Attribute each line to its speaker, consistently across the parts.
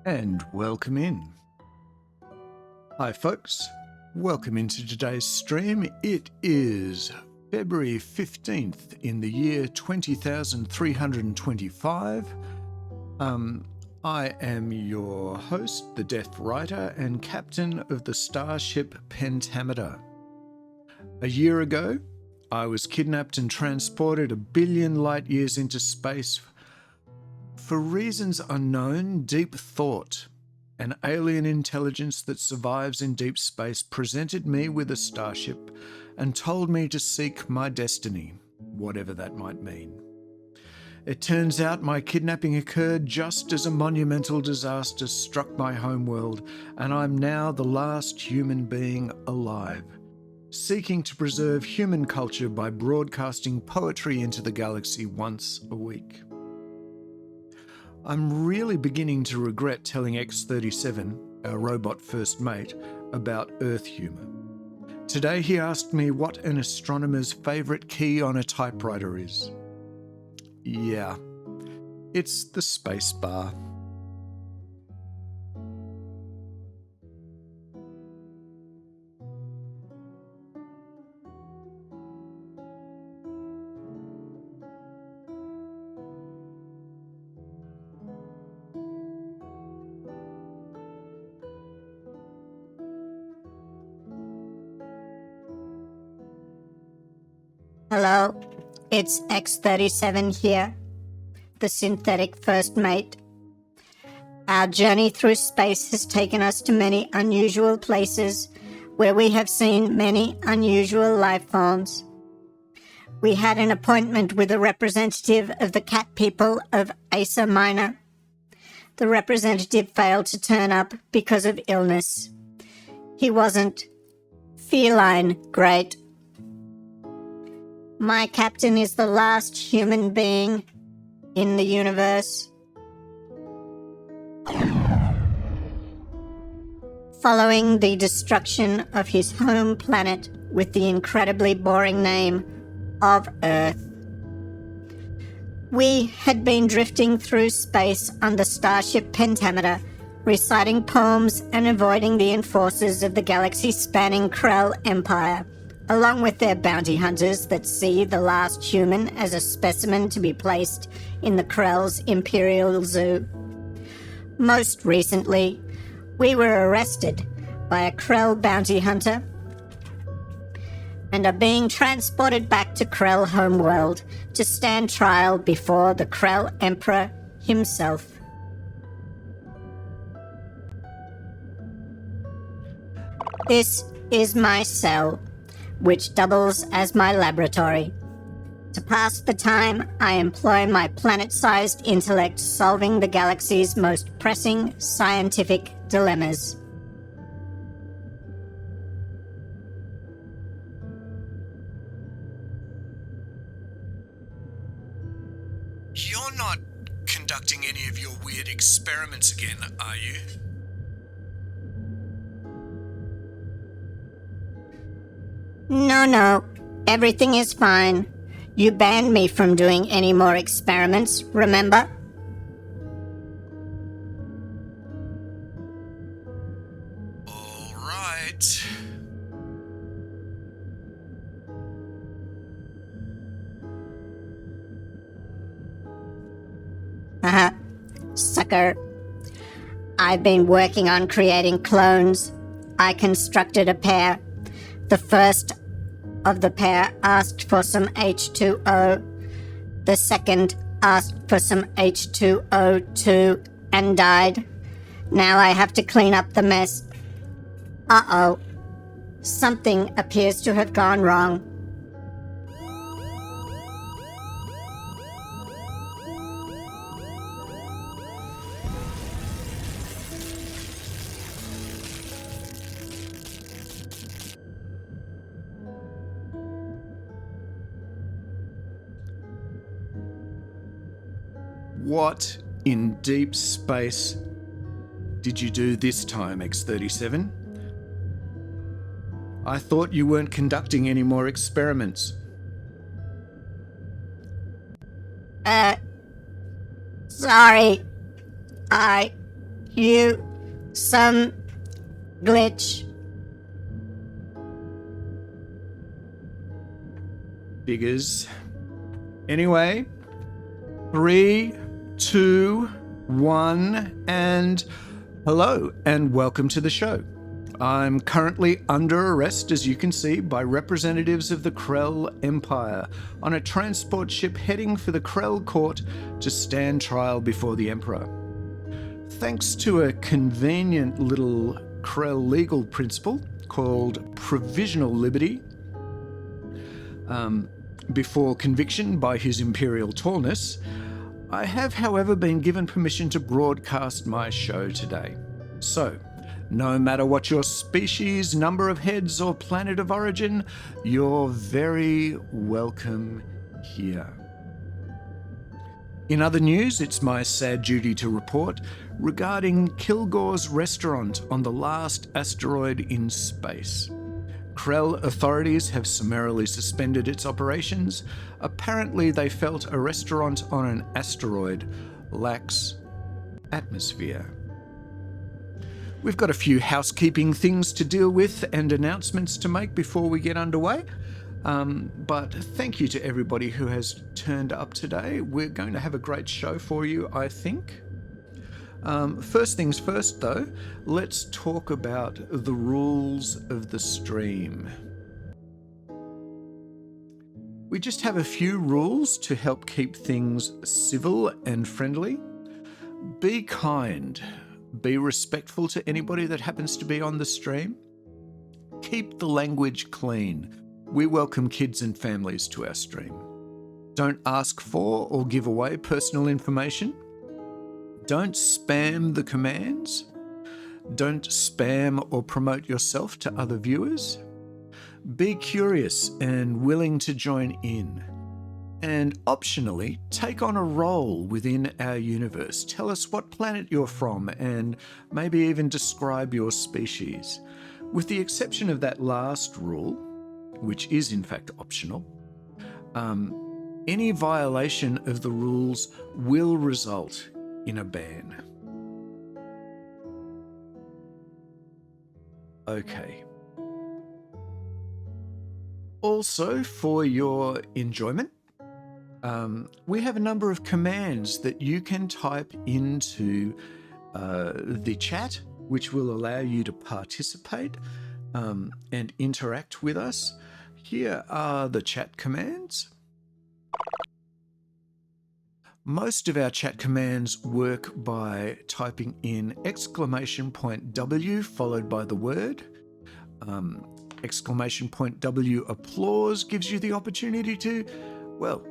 Speaker 1: And welcome in. Hi folks, welcome into today's stream. It is February 15th in the year 20,325. I am your host, the Death Writer and captain of the starship Pentameter. A year ago, I was kidnapped and transported 1 billion light years into space. For reasons unknown, deep thought, an alien intelligence that survives in deep space, presented me with a starship and told me to seek my destiny, whatever that might mean. It turns out my kidnapping occurred just as a monumental disaster struck my homeworld, and I'm now the last human being alive, seeking to preserve human culture by broadcasting poetry into the galaxy once a week. I'm really beginning to regret telling X-37, our robot first mate, about Earth humour. Today he asked me what an astronomer's favourite key on a typewriter is. Yeah, it's the space bar.
Speaker 2: Hello, it's X-37 here, the synthetic first mate. Our journey through space has taken us to many unusual places where we have seen many unusual life forms. We had an appointment with a representative of the cat people of Acer Minor. The representative failed to turn up because of illness. He wasn't feline great. My captain is the last human being in the universe. Following the destruction of his home planet with the incredibly boring name of Earth, we had been drifting through space on the starship Pentameter, reciting poems and avoiding the enforcers of the galaxy-spanning Krell Empire, along with their bounty hunters that see the last human as a specimen to be placed in the Krell's Imperial Zoo. Most recently, we were arrested by a Krell bounty hunter and are being transported back to Krell homeworld to stand trial before the Krell Emperor himself. This is my cell, which doubles as my laboratory. To pass the time, I employ my planet-sized intellect solving the galaxy's most pressing scientific dilemmas.
Speaker 1: You're not conducting any of your weird experiments again, are you?
Speaker 2: No, everything is fine. You banned me from doing any more experiments, remember?
Speaker 1: All right.
Speaker 2: Sucker. I've been working on creating clones. I constructed a pair. The first of the pair asked for some H2O. The second asked for some H2O too and died. Now I have to clean up the mess. Uh-oh. Something appears to have gone wrong.
Speaker 1: What in deep space did you do this time, X-37? I thought you weren't conducting any more experiments.
Speaker 2: Sorry. you some glitch.
Speaker 1: Figures. Anyway, 3, 2, 1, and hello, and welcome to the show. I'm currently under arrest, as you can see, by representatives of the Krell Empire on a transport ship heading for the Krell court to stand trial before the Emperor. Thanks to a convenient little Krell legal principle called provisional liberty, before conviction by His Imperial Tallness, I have, however, been given permission to broadcast my show today. So, no matter what your species, number of heads, or planet of origin, you're very welcome here. In other news, it's my sad duty to report regarding Kilgore's restaurant on the last asteroid in space. Krell authorities have summarily suspended its operations. Apparently, they felt a restaurant on an asteroid lacks atmosphere. We've got a few housekeeping things to deal with and announcements to make before we get underway. But thank you to everybody who has turned up today. We're going to have a great show for you, I think. First things first, though, let's talk about the rules of the stream. We just have a few rules to help keep things civil and friendly. Be kind. Be respectful to anybody that happens to be on the stream. Keep the language clean. We welcome kids and families to our stream. Don't ask for or give away personal information. Don't spam the commands. Don't spam or promote yourself to other viewers. Be curious and willing to join in. And optionally, take on a role within our universe. Tell us what planet you're from and maybe even describe your species. With the exception of that last rule, which is in fact optional, any violation of the rules will result in a ban. Okay. Also, for your enjoyment, we have a number of commands that you can type into the chat, which will allow you to participate and interact with us. Here are the chat commands. Most of our chat commands work by typing in !W followed by the word. !W applause gives you the opportunity to, well,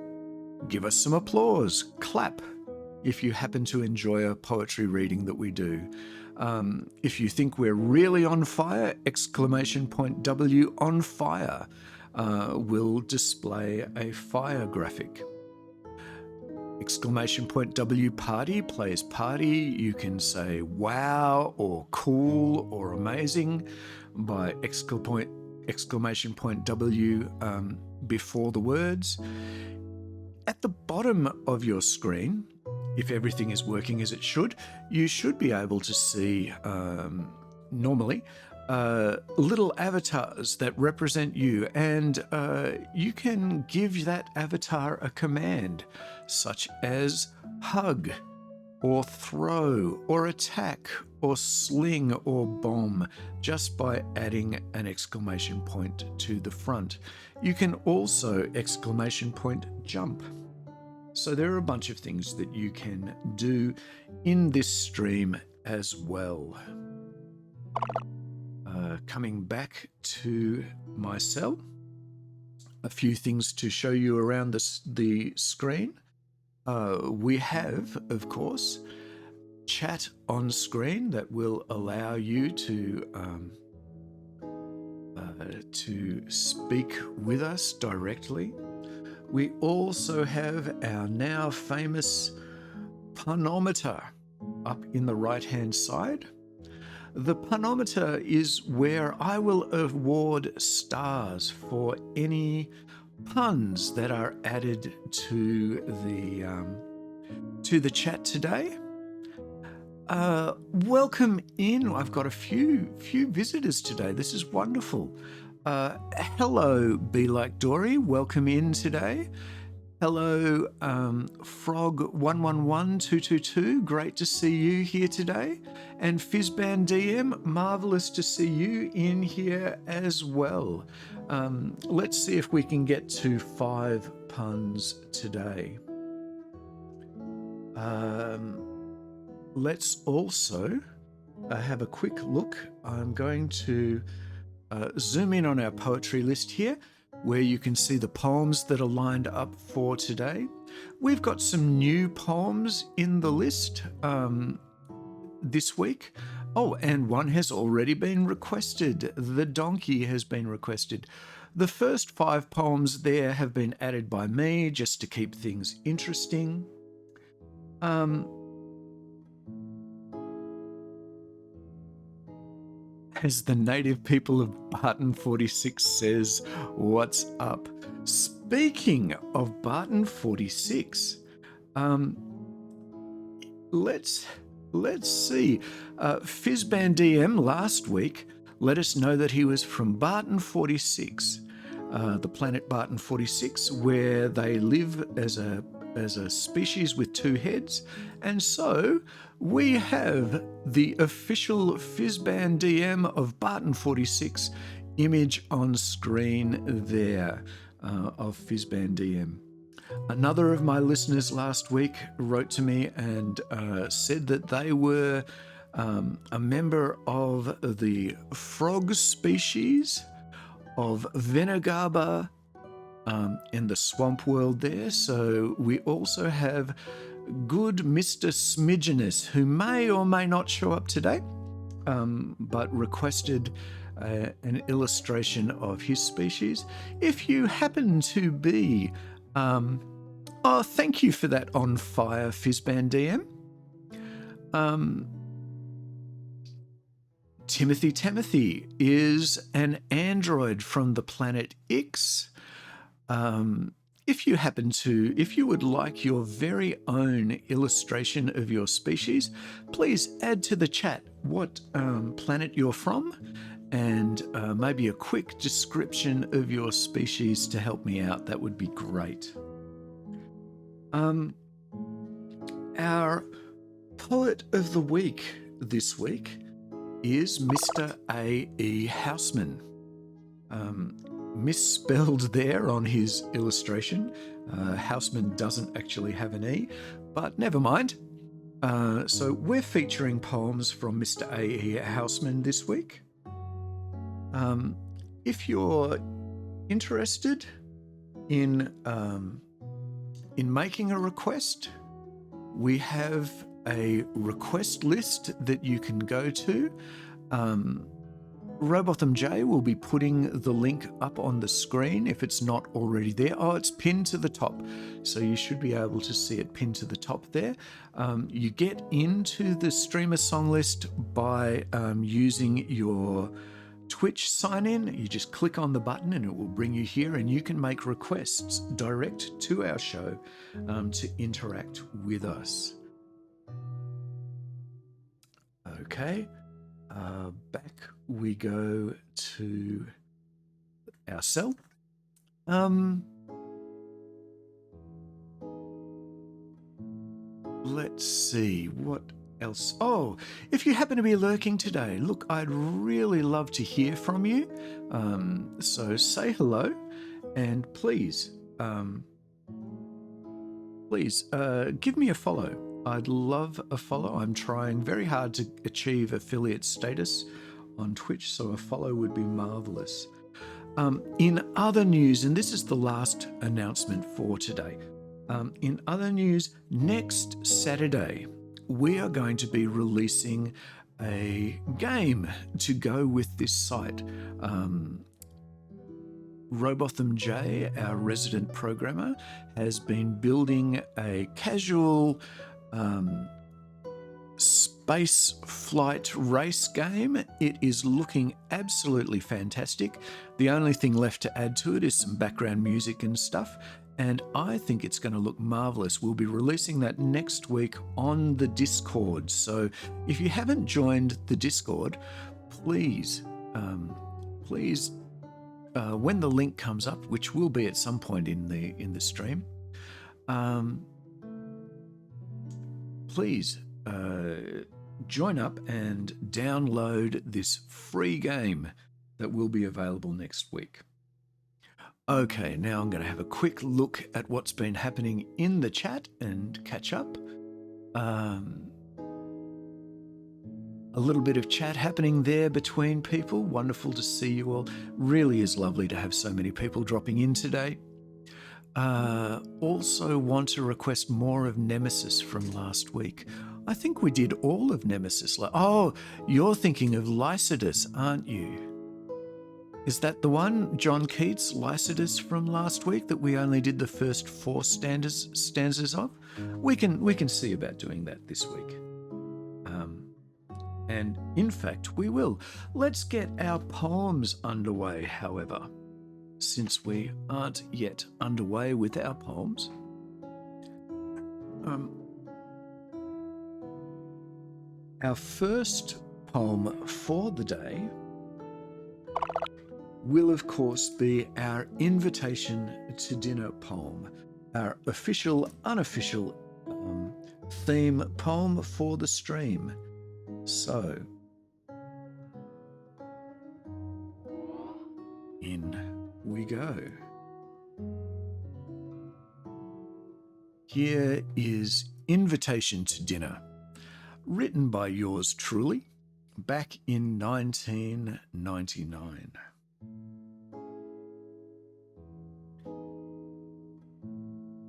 Speaker 1: give us some applause, clap, if you happen to enjoy a poetry reading that we do. If you think we're really on fire, !W on fire will display a fire graphic. !W party plays party. You can say wow or cool or amazing by !W before the words. At the bottom of your screen, if everything is working as it should, you should be able to see, normally, little avatars that represent you, and you can give that avatar a command, such as hug, or throw, or attack, or sling, or bomb, just by adding an exclamation point to the front. You can also !Jump. So there are a bunch of things that you can do in this stream as well. Coming back to my cell, a few things to show you around the screen. We have, of course, chat on screen that will allow you to speak with us directly. We also have our now famous punometer up in the right-hand side. The punometer is where I will award stars for any puns that are added to the chat today. Welcome in. I've got a few visitors today. This is wonderful. Hello, Be Like Dory. Welcome in today. Hello, Frog111222. Great to see you here today. And Fizzban DM, marvelous to see you in here as well. Let's see if we can get to 5 puns today. Let's also have a quick look. I'm going to zoom in on our poetry list here, where you can see the poems that are lined up for today. We've got some new poems in the list this week. Oh, and one has already been requested. The Donkey has been requested. The first 5 poems there have been added by me just to keep things interesting. As the native people of Barton 46 says, what's up? Speaking of Barton 46, let's see. Fizzban DM last week let us know that he was from Barton 46, the planet Barton 46, where they live as a species with 2 heads. And so we have the official Fizzban DM of Barton 46 image on screen there of Fizzban DM. Another of my listeners last week wrote to me and said that they were a member of the frog species of Venegaba in the swamp world there. So we also have good Mr. Smidgenus, who may or may not show up today, but requested an illustration of his species. If you happen to be, thank you for that on fire, Fizzban DM. Timothy is an android from the planet Ix. If you would like your very own illustration of your species, please add to the chat what planet you're from and maybe a quick description of your species to help me out. That would be great. Our poet of the week this week is Mr. A.E. Housman. Misspelled there on his illustration. Housman doesn't actually have an E, but never mind. So we're featuring poems from Mr. A.E. Housman this week. If you're interested in making a request, we have a request list that you can go to. Robotham J will be putting the link up on the screen if it's not already there. Oh, it's pinned to the top. So you should be able to see it pinned to the top there. You get into the streamer song list by using your Twitch sign-in. You just click on the button and it will bring you here, and you can make requests direct to our show to interact with us. Okay. Back we go to our cell. Let's see what else. Oh, if you happen to be lurking today, look, I'd really love to hear from you. So say hello, and please give me a follow. I'd love a follow. I'm trying very hard to achieve affiliate status on Twitch, so a follow would be marvelous. In other news, and this is the last announcement for today, in other news, next Saturday, we are going to be releasing a game to go with this site. Robotham J, our resident programmer, has been building a casual space flight race game. It is looking absolutely fantastic. The only thing left to add to it is some background music and stuff, and I think it's going to look marvelous. We'll be releasing that next week on the Discord. So if you haven't joined the Discord, please, when the link comes up, which will be at some point in the stream, please join up and download this free game that will be available next week. Okay, now I'm going to have a quick look at what's been happening in the chat and catch up. A little bit of chat happening there between people. Wonderful to see you all. Really is lovely to have so many people dropping in today. Also want to request more of Nemesis from last week. I think we did all of Nemesis. Oh, you're thinking of Lycidas, aren't you? Is that the one, John Keats, Lycidas from last week, that we only did the first 4 stanzas of? We can see about doing that this week. And in fact, we will. Let's get our poems underway, however, since we aren't yet underway with our poems. Our first poem for the day will, of course, be our invitation to dinner poem, our official, unofficial theme poem for the stream. So, in we go. Here is Invitation to Dinner, written by yours truly back in 1999.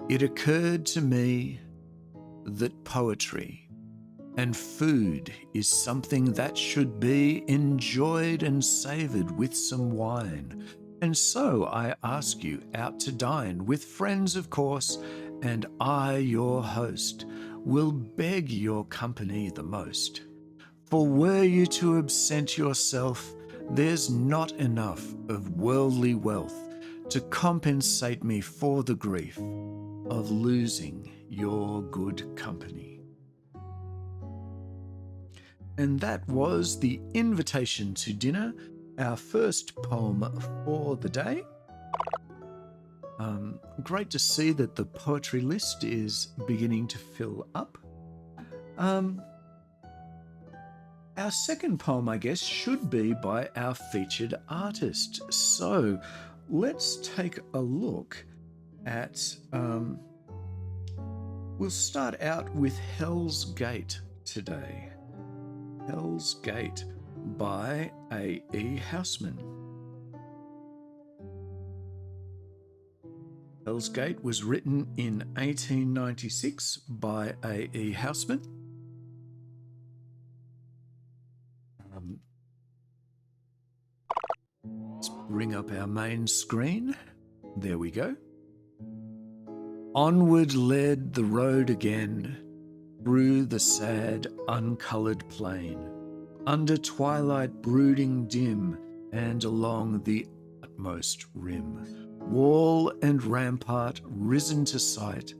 Speaker 1: It occurred to me that poetry and food is something that should be enjoyed and savoured with some wine. And so I ask you out to dine with friends, of course, and I, your host, will beg your company the most. For were you to absent yourself, there's not enough of worldly wealth to compensate me for the grief of losing your good company. And that was the invitation to dinner, our first poem for the day. Great to see that the poetry list is beginning to fill up. Our second poem, I guess, should be by our featured artist. So let's take a look at, we'll start out with Hell's Gate today. Hell's Gate by A.E. Housman. Hell's Gate was written in 1896 by A.E. Housman. Let's bring up our main screen. There we go. Onward led the road again, through the sad, uncoloured plain, under twilight brooding dim, and along the utmost rim. Wall and rampart risen to sight,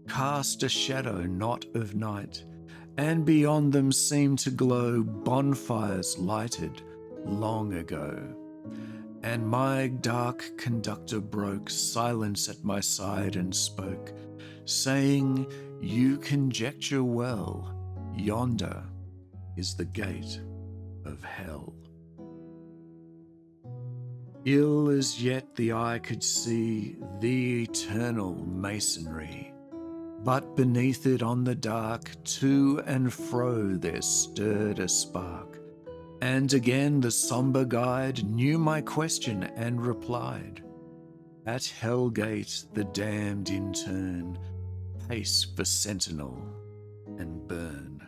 Speaker 1: cast a shadow not of night, and beyond them seemed to glow bonfires lighted long ago. And my dark conductor broke silence at my side and spoke, saying, "You conjecture well, yonder is the gate of hell." Ill as yet the eye could see the eternal masonry, but beneath it on the dark, to and fro there stirred a spark. And again the sombre guide knew my question and replied, "At Hell Gate the damned in turn pace for sentinel and burn."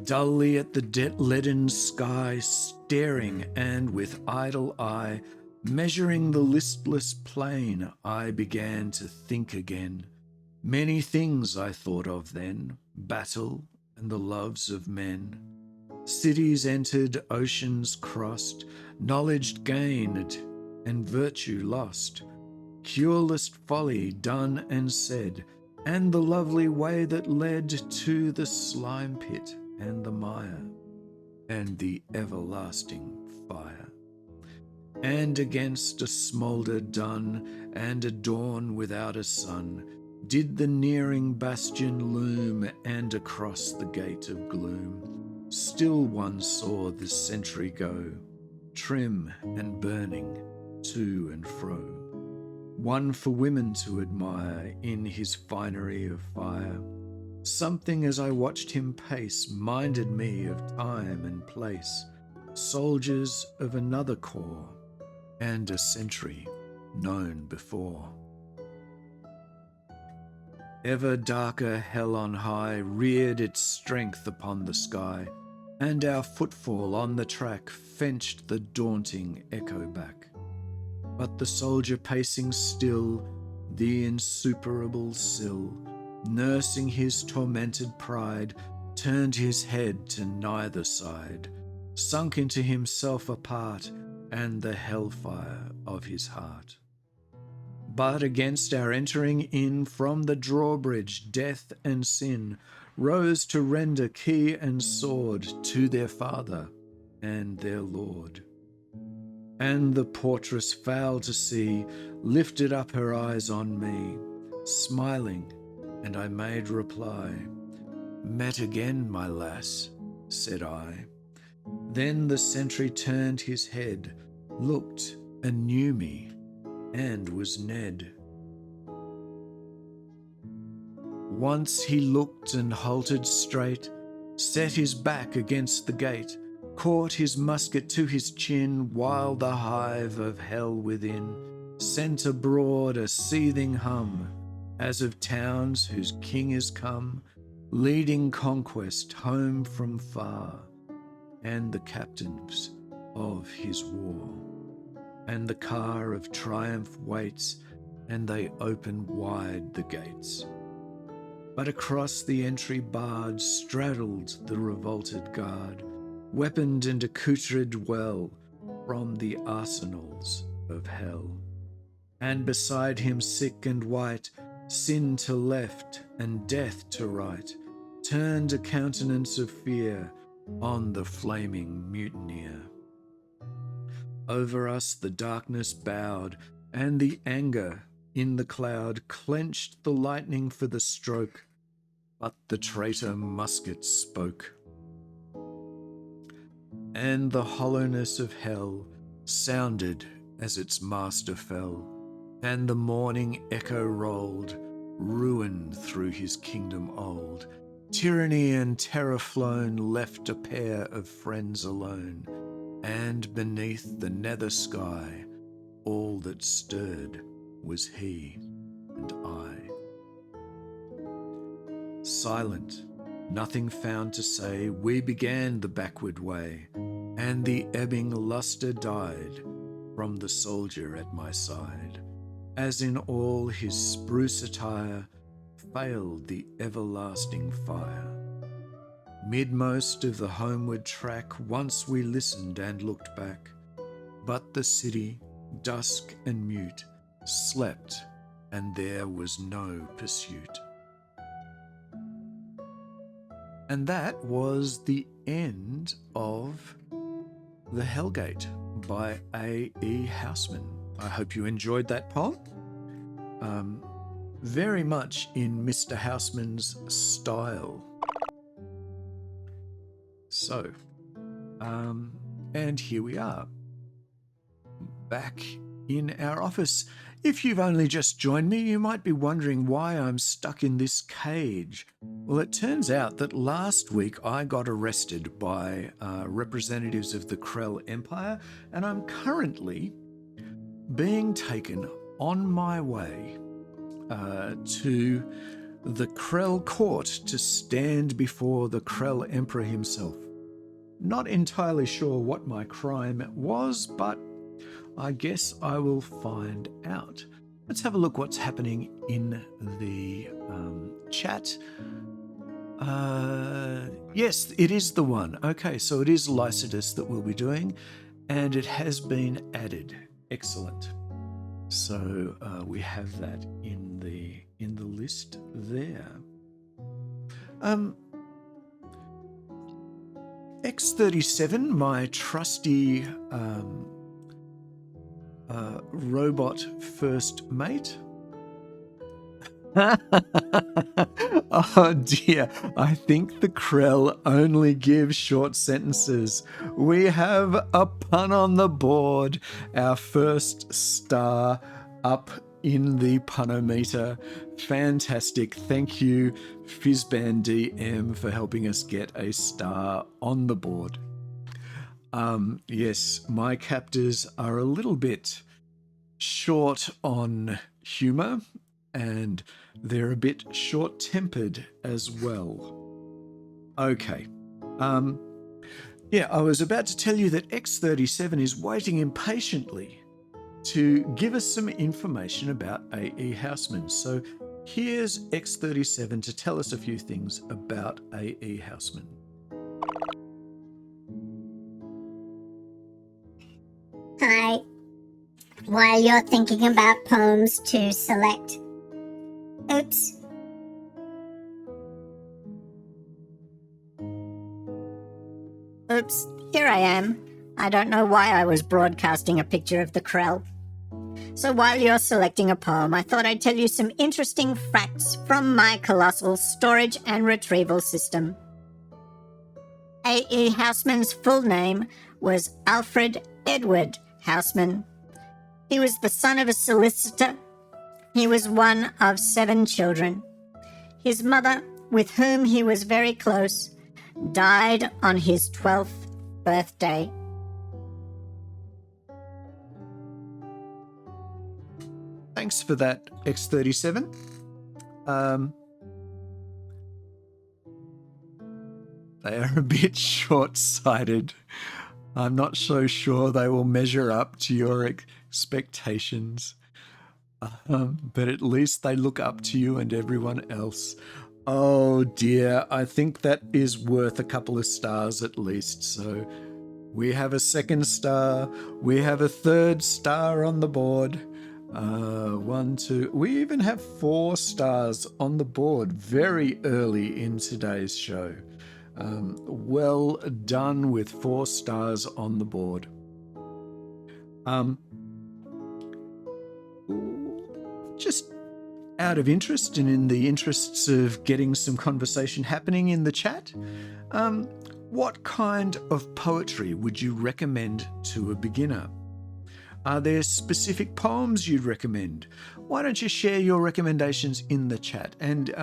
Speaker 1: Dully at the leaden sky staring, and with idle eye measuring the listless plain, I began to think again. Many things I thought of then, battle and the loves of men. Cities entered, oceans crossed, knowledge gained, and virtue lost, cureless folly done and said, and the lovely way that led to the slime pit and the mire, and the everlasting fire. And against a smoulder dun, and a dawn without a sun, did the nearing bastion loom, and across the gate of gloom still one saw the sentry go, trim and burning, to and fro, one for women to admire in his finery of fire. Something as I watched him pace minded me of time and place, soldiers of another corps, and a sentry known before. Ever darker hell on high reared its strength upon the sky, and our footfall on the track fenched the daunting echo back. But the soldier pacing still the insuperable sill, nursing his tormented pride, turned his head to neither side, sunk into himself apart and the hellfire of his heart. But against our entering in from the drawbridge, death and sin rose to render key and sword to their father and their lord. And the portress, foul to see, lifted up her eyes on me, smiling, and I made reply. Met again, my lass, said I. Then the sentry turned his head, looked and knew me, and was Ned. Once he looked and halted straight, set his back against the gate, caught his musket to his chin, while the hive of hell within sent abroad a seething hum, as of towns whose king is come, leading conquest home from far, and the captains of his war. And the car of triumph waits, and they open wide the gates. But across the entry barred straddled the revolted guard, weaponed and accoutred well from the arsenals of hell. And beside him, sick and white, sin to left and death to right, turned a countenance of fear on the flaming mutineer. Over us the darkness bowed, and the anger in the cloud clenched the lightning for the stroke, but the traitor musket spoke. And the hollowness of hell sounded as its master fell, and the morning echo rolled, ruin through his kingdom old. Tyranny and terror flown left a pair of friends alone, and beneath the nether sky all that stirred was he and I. Silent, nothing found to say, we began the backward way, and the ebbing lustre died from the soldier at my side, as in all his spruce attire failed the everlasting fire. Midmost of the homeward track once we listened and looked back, but the city, dusk and mute, slept, and there was no pursuit. And that was the end of The Hellgate by A.E. Housman. I hope you enjoyed that poem. Very much in Mr. Housman's style. So, and here we are, back in our office. If you've only just joined me, you might be wondering why I'm stuck in this cage. Well, it turns out that last week I got arrested by representatives of the Krell Empire, and I'm currently being taken on my way to the Krell court to stand before the Krell Emperor himself. Not entirely sure what my crime was, but I guess I will find out. Let's have a look what's happening in the chat. Yes, it is the one. Okay, so it is Lycidas that we'll be doing, and it has been added. Excellent. So we have that in the list there. X-37, my trusty robot first mate. Oh dear, I think the Krell only gives short sentences. We have a pun on the board. Our first star up in the punometer. Fantastic. Thank you, Fizzban DM, for helping us get a star on the board. Yes, my captors are a little bit short on humor, and they're a bit short-tempered as well. Okay. Yeah, I was about to tell you that X-37 is waiting impatiently to give us some information about A.E. Housman. So here's X-37 to tell us a few things about A.E. Housman.
Speaker 2: Hi. While you're thinking about poems to select. Oops. Oops, here I am. I don't know why I was broadcasting a picture of the Krell. So while you're selecting a poem, I thought I'd tell you some interesting facts from my colossal storage and retrieval system. A.E. Housman's full name was Alfred Edward Housman. He was the son of a solicitor. He was one of 7 children. His mother, with whom he was very close, died on his 12th birthday.
Speaker 1: Thanks for that, X-37. They are a bit short-sighted. I'm not so sure they will measure up to your expectations. But at least they look up to you and everyone else. Oh dear, I think that is worth a couple of stars at least. So we have a 2nd star. We have a 3rd star on the board. 1, 2. We even have 4 stars on the board very early in today's show. Well done with 4 stars on the board. Just out of interest and in the interests of getting some conversation happening in the chat, what kind of poetry would you recommend to a beginner? Are there specific poems you'd recommend? Why don't you share your recommendations in the chat? And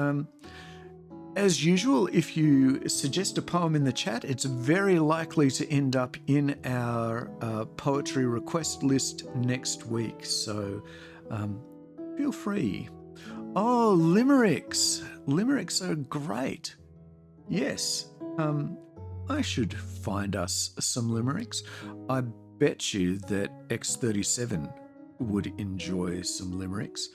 Speaker 1: as usual, if you suggest a poem in the chat, it's very likely to end up in our poetry request list next week. So feel free. Oh, limericks. Limericks are great. Yes. I should find us some limericks. I bet you that X-37 would enjoy some limericks.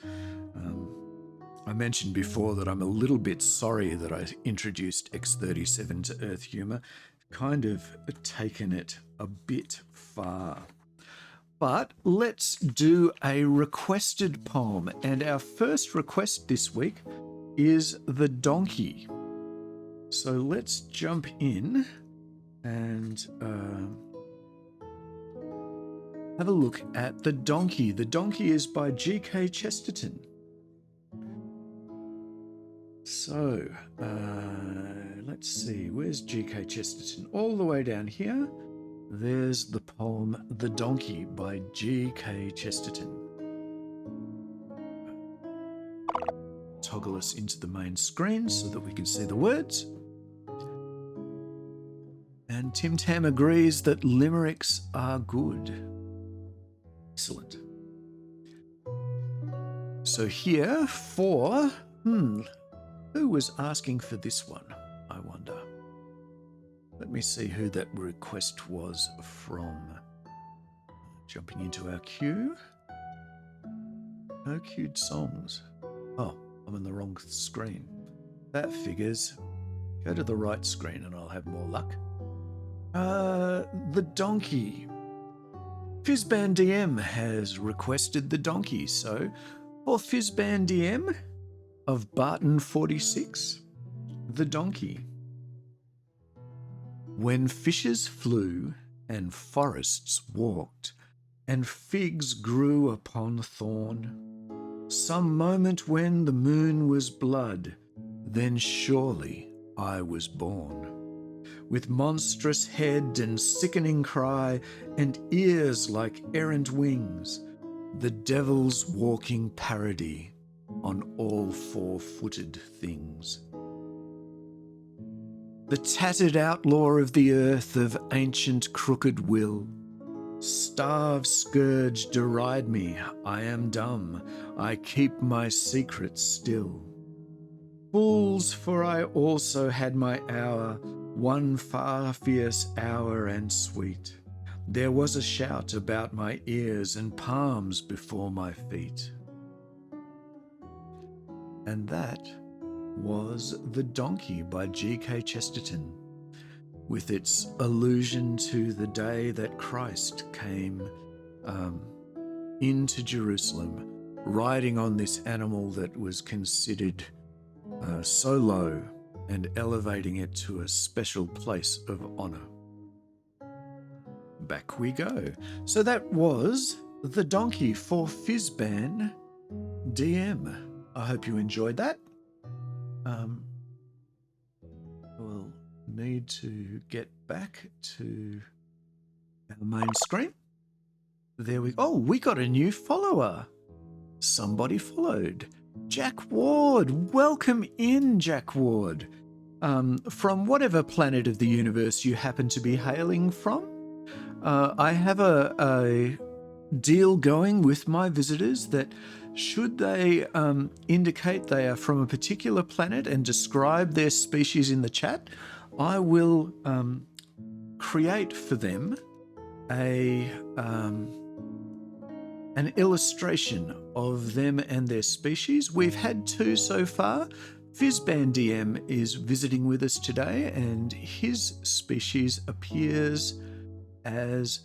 Speaker 1: I mentioned before that I'm a little bit sorry that I introduced X-37 to Earth Humour. Kind of taken it a bit far. But let's do a requested poem. And our first request this week is The Donkey. So let's jump in and have a look at The Donkey. The Donkey is by G.K. Chesterton. So, let's see, where's G.K. Chesterton? All the way down here, there's the poem The Donkey by G.K. Chesterton. Toggle us into the main screen so that we can see the words. And Tim Tam agrees that limericks are good. Excellent. So here for, who was asking for this one, I wonder? Let me see who that request was from. Jumping into our queue. No queued songs. Oh, I'm on the wrong screen. That figures. Go to the right screen and I'll have more luck. The Donkey. Fizzban DM has requested the donkey, so for Fizzban DM of Barton 46, the donkey. When fishes flew and forests walked, and figs grew upon thorn, some moment when the moon was blood, then surely I was born. With monstrous head and sickening cry, and ears like errant wings, the devil's walking parody on all four-footed things. The tattered outlaw of the earth of ancient crooked will, starve, scourge, deride me, I am dumb, I keep my secret still. Fools, for I also had my hour, one far fierce hour and sweet. There was a shout about my ears and palms before my feet. And that was The Donkey by G.K. Chesterton, with its allusion to the day that Christ came into Jerusalem, riding on this animal that was considered so low and elevating it to a special place of honor. Back we go. So that was The Donkey for Fizzban DM. I hope you enjoyed that. We'll need to get back to our main screen. There we go. Oh, we got a new follower. Somebody followed. Jack Ward. Welcome in, Jack Ward. From whatever planet of the universe you happen to be hailing from, I have a deal going with my visitors that should they indicate they are from a particular planet and describe their species in the chat, I will create for them an illustration of them and their species. We've had two so far. Fizzban DM is visiting with us today, and his species appears as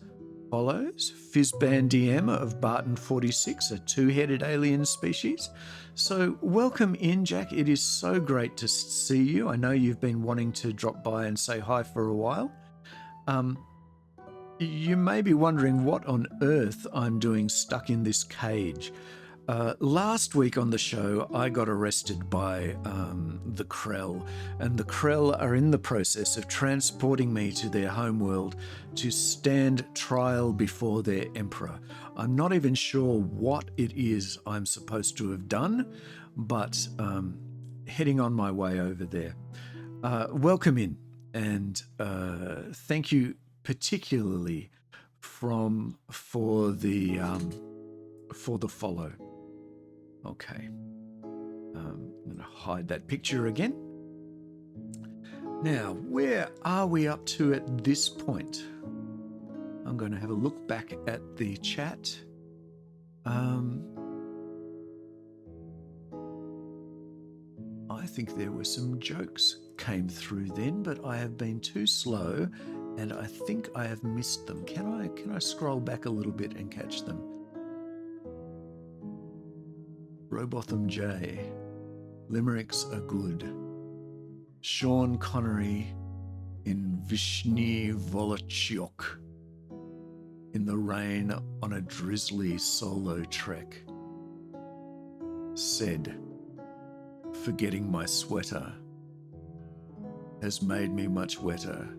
Speaker 1: follows. Fizzban DM of Barton 46, a two-headed alien species. So welcome in, Jack. It is so great to see you. I know you've been wanting to drop by and say hi for a while. You may be wondering what on earth I'm doing stuck in this cage. Last week on the show, I got arrested by the Krell, and the Krell are in the process of transporting me to their homeworld to stand trial before their emperor. I'm not even sure what it is I'm supposed to have done, but heading on my way over there. Welcome in, and thank you particularly for the follow. Okay, I'm going to hide that picture again. Now, where are we up to at this point? I'm going to have a look back at the chat. I think there were some jokes came through then, but I have been too slow, and I think I have missed them. Can I scroll back a little bit and catch them? Robotham J. Limericks are good. Sean Connery in Vishny Volochyok. In the rain on a drizzly solo trek. Said, forgetting my sweater has made me much wetter.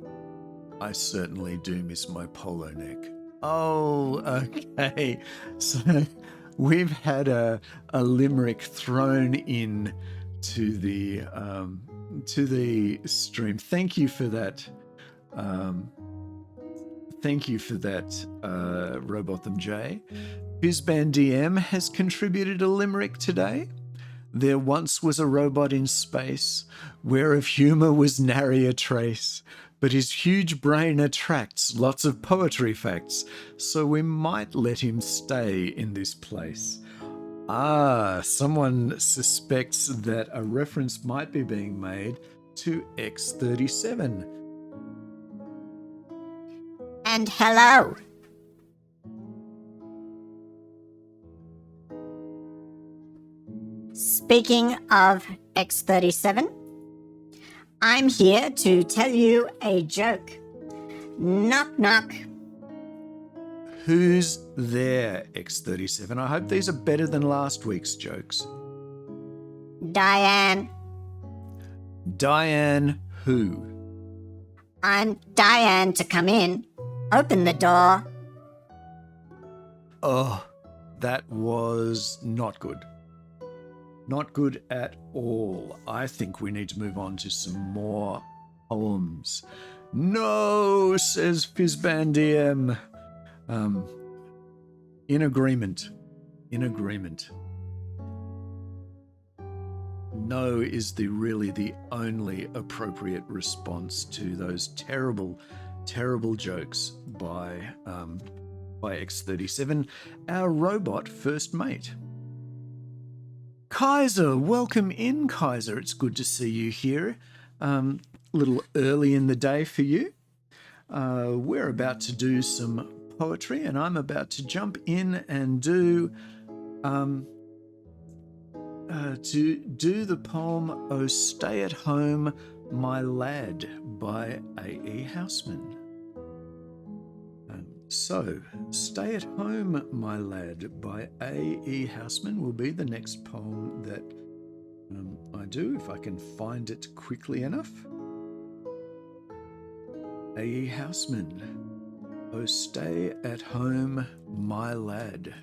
Speaker 1: I certainly do miss my polo neck. Oh, okay. So we've had a limerick thrown in to the stream. Thank you for that. Thank you for that, Robotham J. Fizzban DM has contributed a limerick today. There once was a robot in space, where of humour was nary a trace, but his huge brain attracts lots of poetry facts, so we might let him stay in this place. Ah, someone suspects that a reference might be being made to X-37.
Speaker 2: And hello. Speaking of X-37, I'm here to tell you a joke. Knock, knock.
Speaker 1: Who's there, X-37? I hope these are better than last week's jokes.
Speaker 2: Diane.
Speaker 1: Diane who?
Speaker 2: I'm Diane to come in. Open the door.
Speaker 1: Oh, that was not good. Not good at all. I think we need to move on to some more poems. No, says Fizzban DM. In agreement. In agreement. No is really the only appropriate response to those terrible, terrible jokes by X-37, our robot first mate. Kaiser, welcome in, Kaiser. It's good to see you here. A little early in the day for you. We're about to do some poetry, and I'm about to jump in and do the poem "Oh Stay at Home, My Lad" by A.E. Housman. So, "Stay at Home, My Lad" by A.E. Housman will be the next poem that I do, if I can find it quickly enough. A.E. Housman, "Oh Stay at Home, My Lad."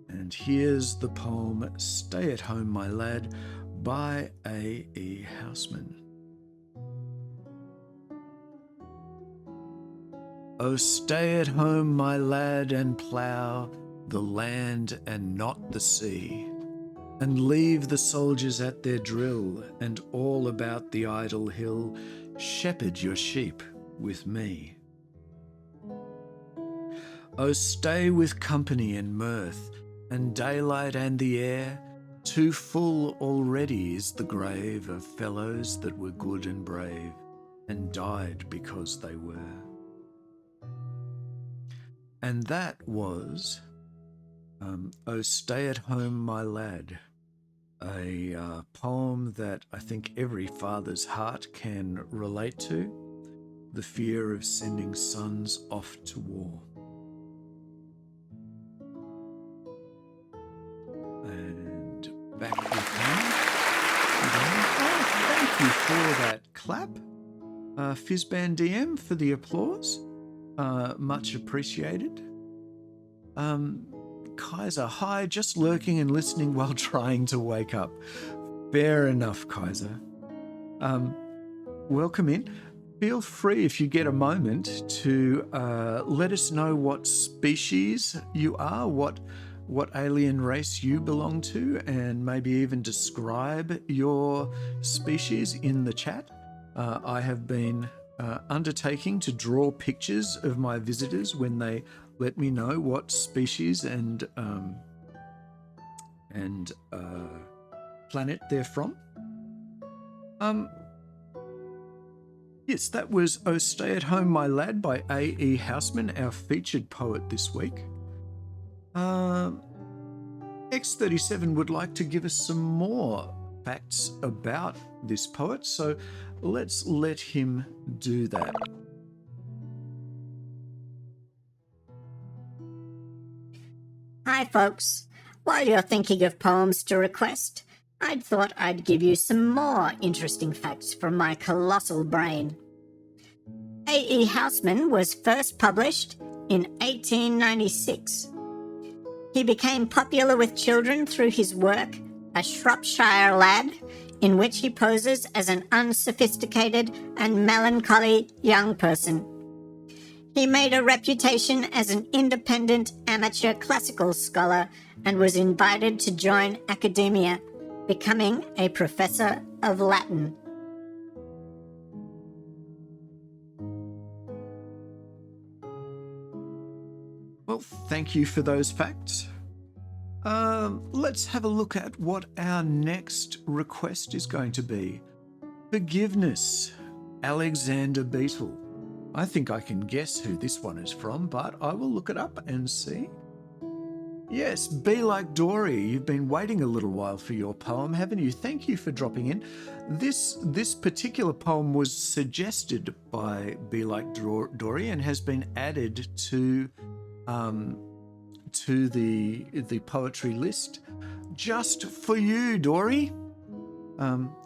Speaker 1: And here's the poem "Stay at Home, My Lad" by A.E. Housman. Oh, stay at home, my lad, and plough the land and not the sea, and leave the soldiers at their drill, and all about the idle hill shepherd your sheep with me. Oh, stay with company and mirth, and daylight and the air, too full already is the grave of fellows that were good and brave, and died because they were. And that was "Oh Stay at Home, My Lad," a poem that I think every father's heart can relate to, the fear of sending sons off to war. And back with him. Oh, thank you for that clap. Fizzban DM for the applause. Much appreciated. Kaiser, hi, just lurking and listening while trying to wake up. Fair enough, Kaiser. Welcome in. Feel free, if you get a moment, to let us know what species you are, what alien race you belong to, and maybe even describe your species in the chat. I have been undertaking to draw pictures of my visitors when they let me know what species and planet they're from. Yes, that was "Oh Stay at Home, My Lad" by A.E. Housman, our featured poet this week. X-37 would like to give us some more facts about this poet, so let's let him do that.
Speaker 2: Hi, folks. While you're thinking of poems to request, I thought I'd give you some more interesting facts from my colossal brain. A.E. Housman was first published in 1896. He became popular with children through his work, A Shropshire Lad, in which he poses as an unsophisticated and melancholy young person. He made a reputation as an independent amateur classical scholar and was invited to join academia, becoming a professor of Latin.
Speaker 1: Well, thank you for those facts. Let's have a look at what our next request is going to be. Forgiveness, Alexander Beetle. I think I can guess who this one is from, but I will look it up and see. Yes, Be Like Dory. You've been waiting a little while for your poem, haven't you? Thank you for dropping in. This particular poem was suggested by Be Like Dory and has been added to the poetry list just for you, Dory.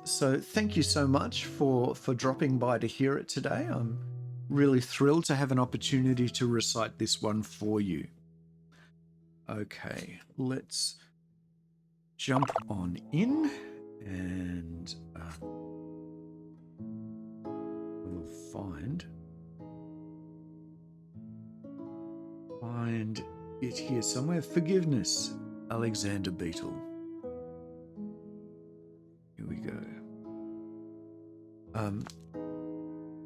Speaker 1: So thank you so much for dropping by to hear it today. I'm really thrilled to have an opportunity to recite this one for you. Okay, let's jump on in and we'll find it here somewhere. Forgiveness, Alexander Beetle. Here we go.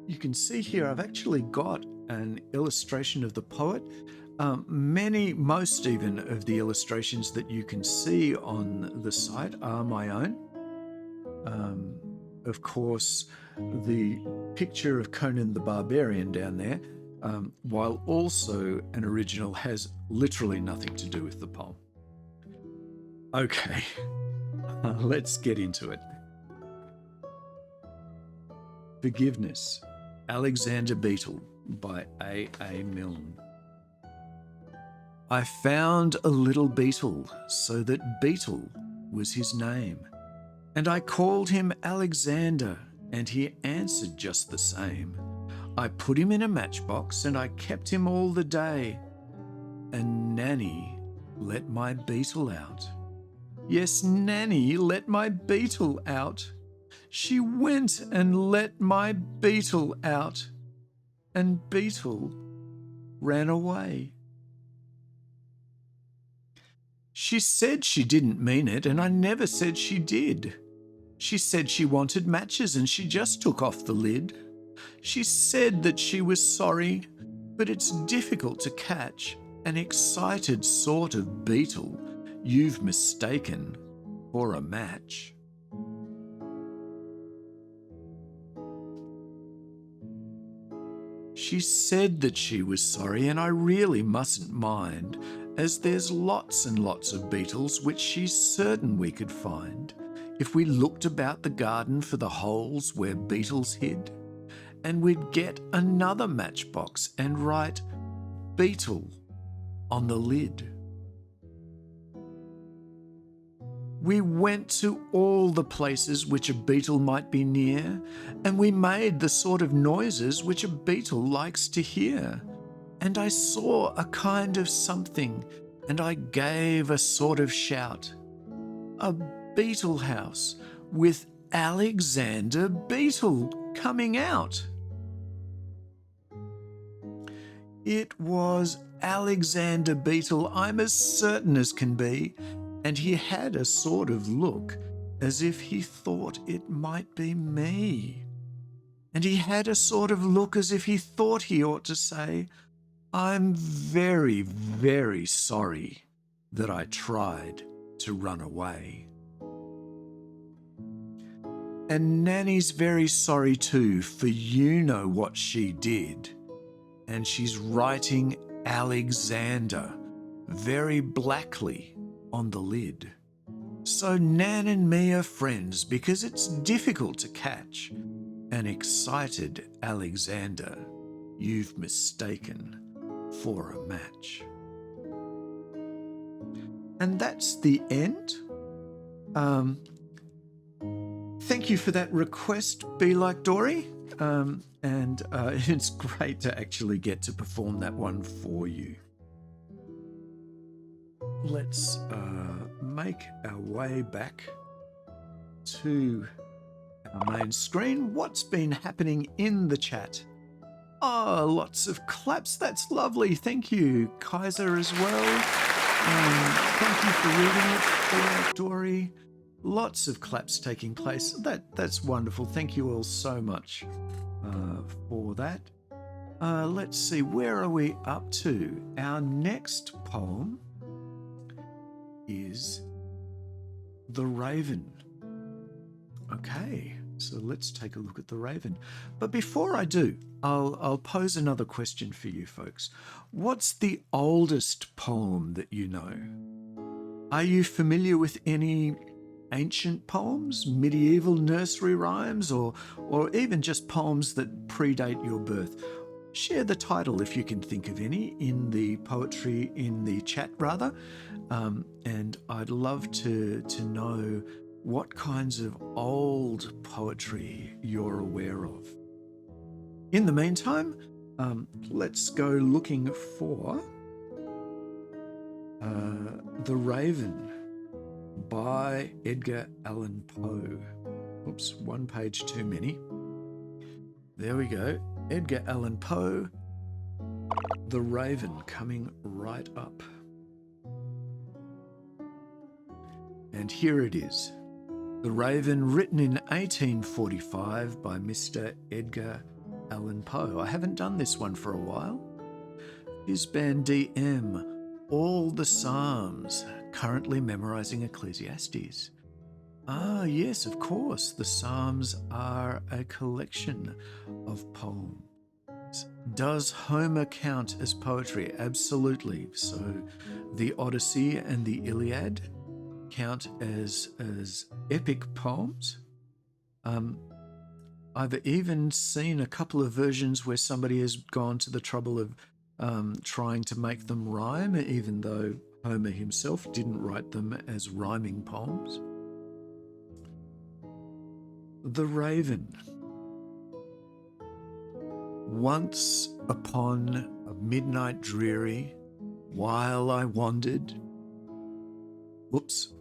Speaker 1: You can see here I've actually got an illustration of the poet. Most even of the illustrations that you can see on the site are my own. Of course, the picture of Conan the Barbarian down there, while also an original, has literally nothing to do with the poem. Okay, let's get into it. Forgiveness, Alexander Beetle by A. Milne. I found a little beetle, so that Beetle was his name. And I called him Alexander, and he answered just the same. I put him in a matchbox, and I kept him all the day. And Nanny let my beetle out. Yes, Nanny let my beetle out. She went and let my beetle out, and Beetle ran away. She said she didn't mean it, and I never said she did. She said she wanted matches, and she just took off the lid. She said that she was sorry, but it's difficult to catch an excited sort of beetle you've mistaken for a match. She said that she was sorry, and I really mustn't mind, as there's lots and lots of beetles which she's certain we could find if we looked about the garden for the holes where beetles hid, and we'd get another matchbox and write Beetle on the lid. We went to all the places which a beetle might be near, and we made the sort of noises which a beetle likes to hear. And I saw a kind of something, and I gave a sort of shout. A beetle house with Alexander Beetle coming out. It was Alexander Beetle, I'm as certain as can be, and he had a sort of look as if he thought it might be me. And he had a sort of look as if he thought he ought to say, I'm very, very sorry that I tried to run away. And Nanny's very sorry too, for you know what she did. And she's writing Alexander very blackly on the lid. So Nan and me are friends because it's difficult to catch an excited Alexander you've mistaken for a match. And that's the end. Thank you for that request, Be Like Dory. It's great to actually get to perform that one for you. Let's make our way back to our main screen. What's been happening in the chat? Oh, lots of claps. That's lovely. Thank you, Kaiser, as well. Thank you for reading it, Be Like Dory. Lots of claps taking place. That's wonderful. Thank you all so much for that. Let's see, where are we up to? Our next poem is The Raven. Okay, so let's take a look at The Raven. But before I do, I'll pose another question for you folks. What's the oldest poem that you know? Are you familiar with any ancient poems, medieval nursery rhymes, or even just poems that predate your birth? Share the title if you can think of any in the chat rather, and I'd love to know what kinds of old poetry you're aware of. In the meantime, let's go looking for The Raven by Edgar Allan Poe. Oops, one page too many. There we go. Edgar Allan Poe, The Raven, coming right up. And here it is. The Raven, written in 1845 by Mr. Edgar Allan Poe. I haven't done this one for a while. Housman DM, all the Psalms, currently memorizing Ecclesiastes. Ah, yes, of course. The Psalms are a collection of poems. Does Homer count as poetry? Absolutely. So the Odyssey and the Iliad count as epic poems. I've even seen a couple of versions where somebody has gone to the trouble of trying to make them rhyme, even though Homer himself didn't write them as rhyming poems. The Raven. Once upon a midnight dreary, while I wandered. Whoops.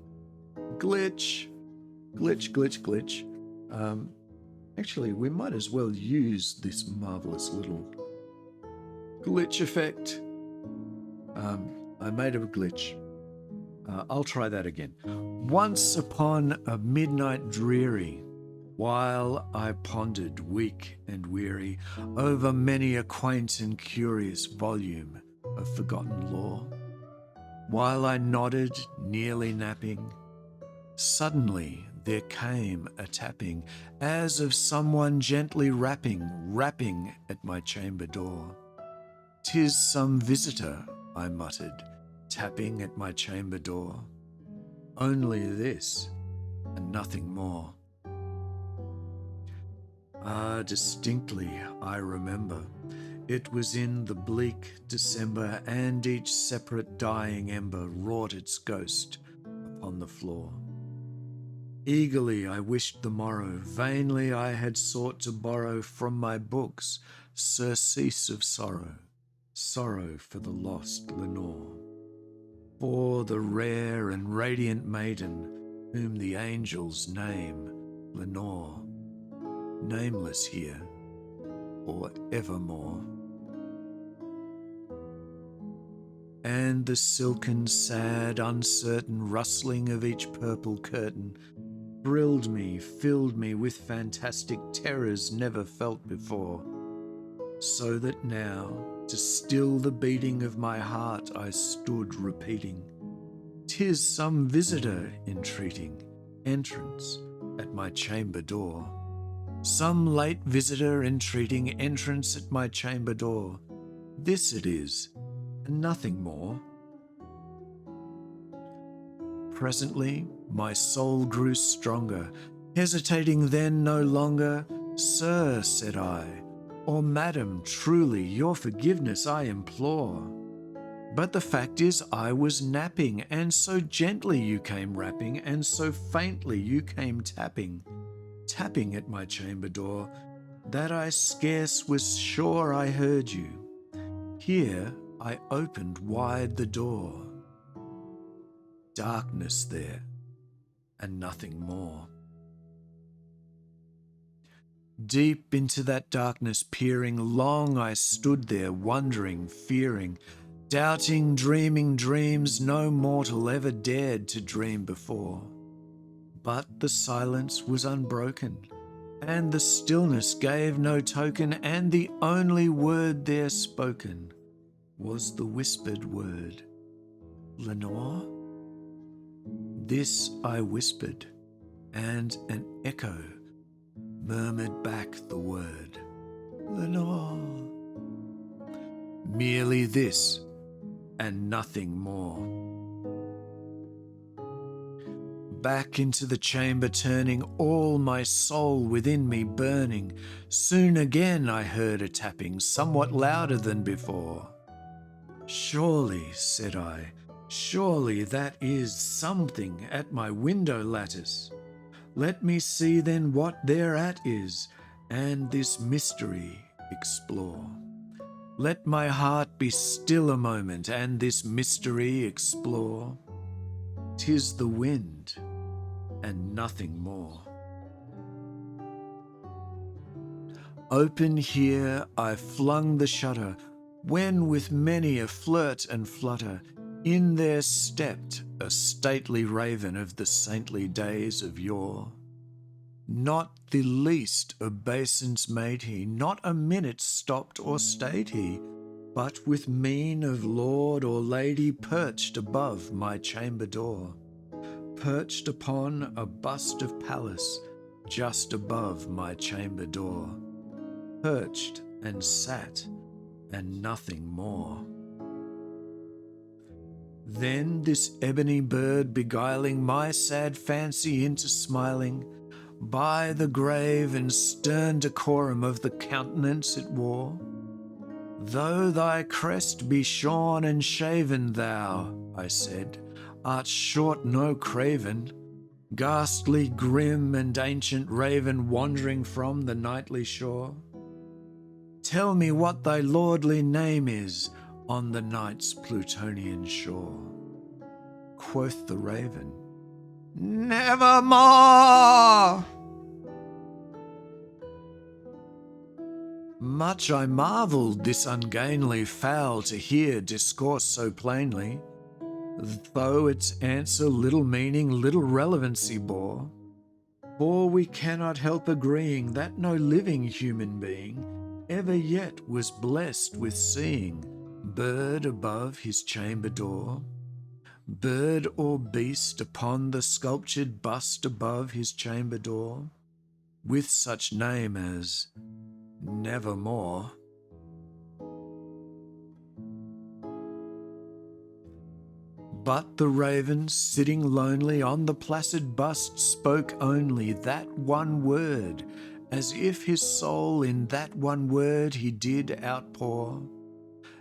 Speaker 1: Glitch. Actually, we might as well use this marvelous little glitch effect. I made a glitch. I'll try that again. Once upon a midnight dreary, while I pondered, weak and weary, over many a quaint and curious volume of forgotten lore, while I nodded, nearly napping, suddenly there came a tapping, as of someone gently rapping at my chamber door. "'Tis some visitor," I muttered, tapping at my chamber door. Only this, and nothing more. Ah, distinctly I remember. It was in the bleak December, and each separate dying ember wrought its ghost upon the floor. Eagerly I wished the morrow, vainly I had sought to borrow from my books surcease of sorrow, sorrow for the lost Lenore, for the rare and radiant maiden whom the angels name Lenore, nameless here for evermore. And the silken, sad, uncertain rustling of each purple curtain thrilled me, filled me with fantastic terrors never felt before, so that now, to still the beating of my heart, I stood repeating, "'Tis some visitor entreating entrance at my chamber door. Some late visitor entreating entrance at my chamber door. This it is, and nothing more." Presently, my soul grew stronger, hesitating then no longer. "Sir," said I, "or madam, truly your forgiveness I implore. But the fact is I was napping, and so gently you came rapping, and so faintly you came tapping at my chamber door, that I scarce was sure I heard you. Here I opened wide the door. Darkness there, and nothing more. Deep into that darkness peering, long I stood there, wondering, fearing, doubting, dreaming dreams no mortal ever dared to dream before. But the silence was unbroken, and the stillness gave no token, and the only word there spoken was the whispered word, "Lenore?" This I whispered, and an echo murmured back the word, "Lenore." Merely this, and nothing more. Back into the chamber turning, all my soul within me burning. Soon again I heard a tapping, somewhat louder than before. "Surely," said I, "surely that is something at my window lattice. Let me see then what thereat is, and this mystery explore. Let my heart be still a moment, and this mystery explore. 'Tis the wind, and nothing more." Open here I flung the shutter, when with many a flirt and flutter, in there stepped a stately raven of the saintly days of yore. Not the least obeisance made he, not a minute stopped or stayed he, but with mien of lord or lady perched above my chamber door, perched upon a bust of Pallas just above my chamber door, perched and sat and nothing more. Then this ebony bird beguiling my sad fancy into smiling, by the grave and stern decorum of the countenance it wore, "Though thy crest be shorn and shaven, thou," I said, "art short no craven, ghastly, grim, and ancient raven wandering from the nightly shore. Tell me what thy lordly name is on the night's Plutonian shore." Quoth the raven, "Nevermore." Much I marvelled this ungainly fowl to hear discourse so plainly, though its answer little meaning, little relevancy bore. For we cannot help agreeing that no living human being ever yet was blessed with seeing bird above his chamber door, bird or beast upon the sculptured bust above his chamber door, with such name as Nevermore. But the raven, sitting lonely on the placid bust, spoke only that one word, as if his soul in that one word he did outpour.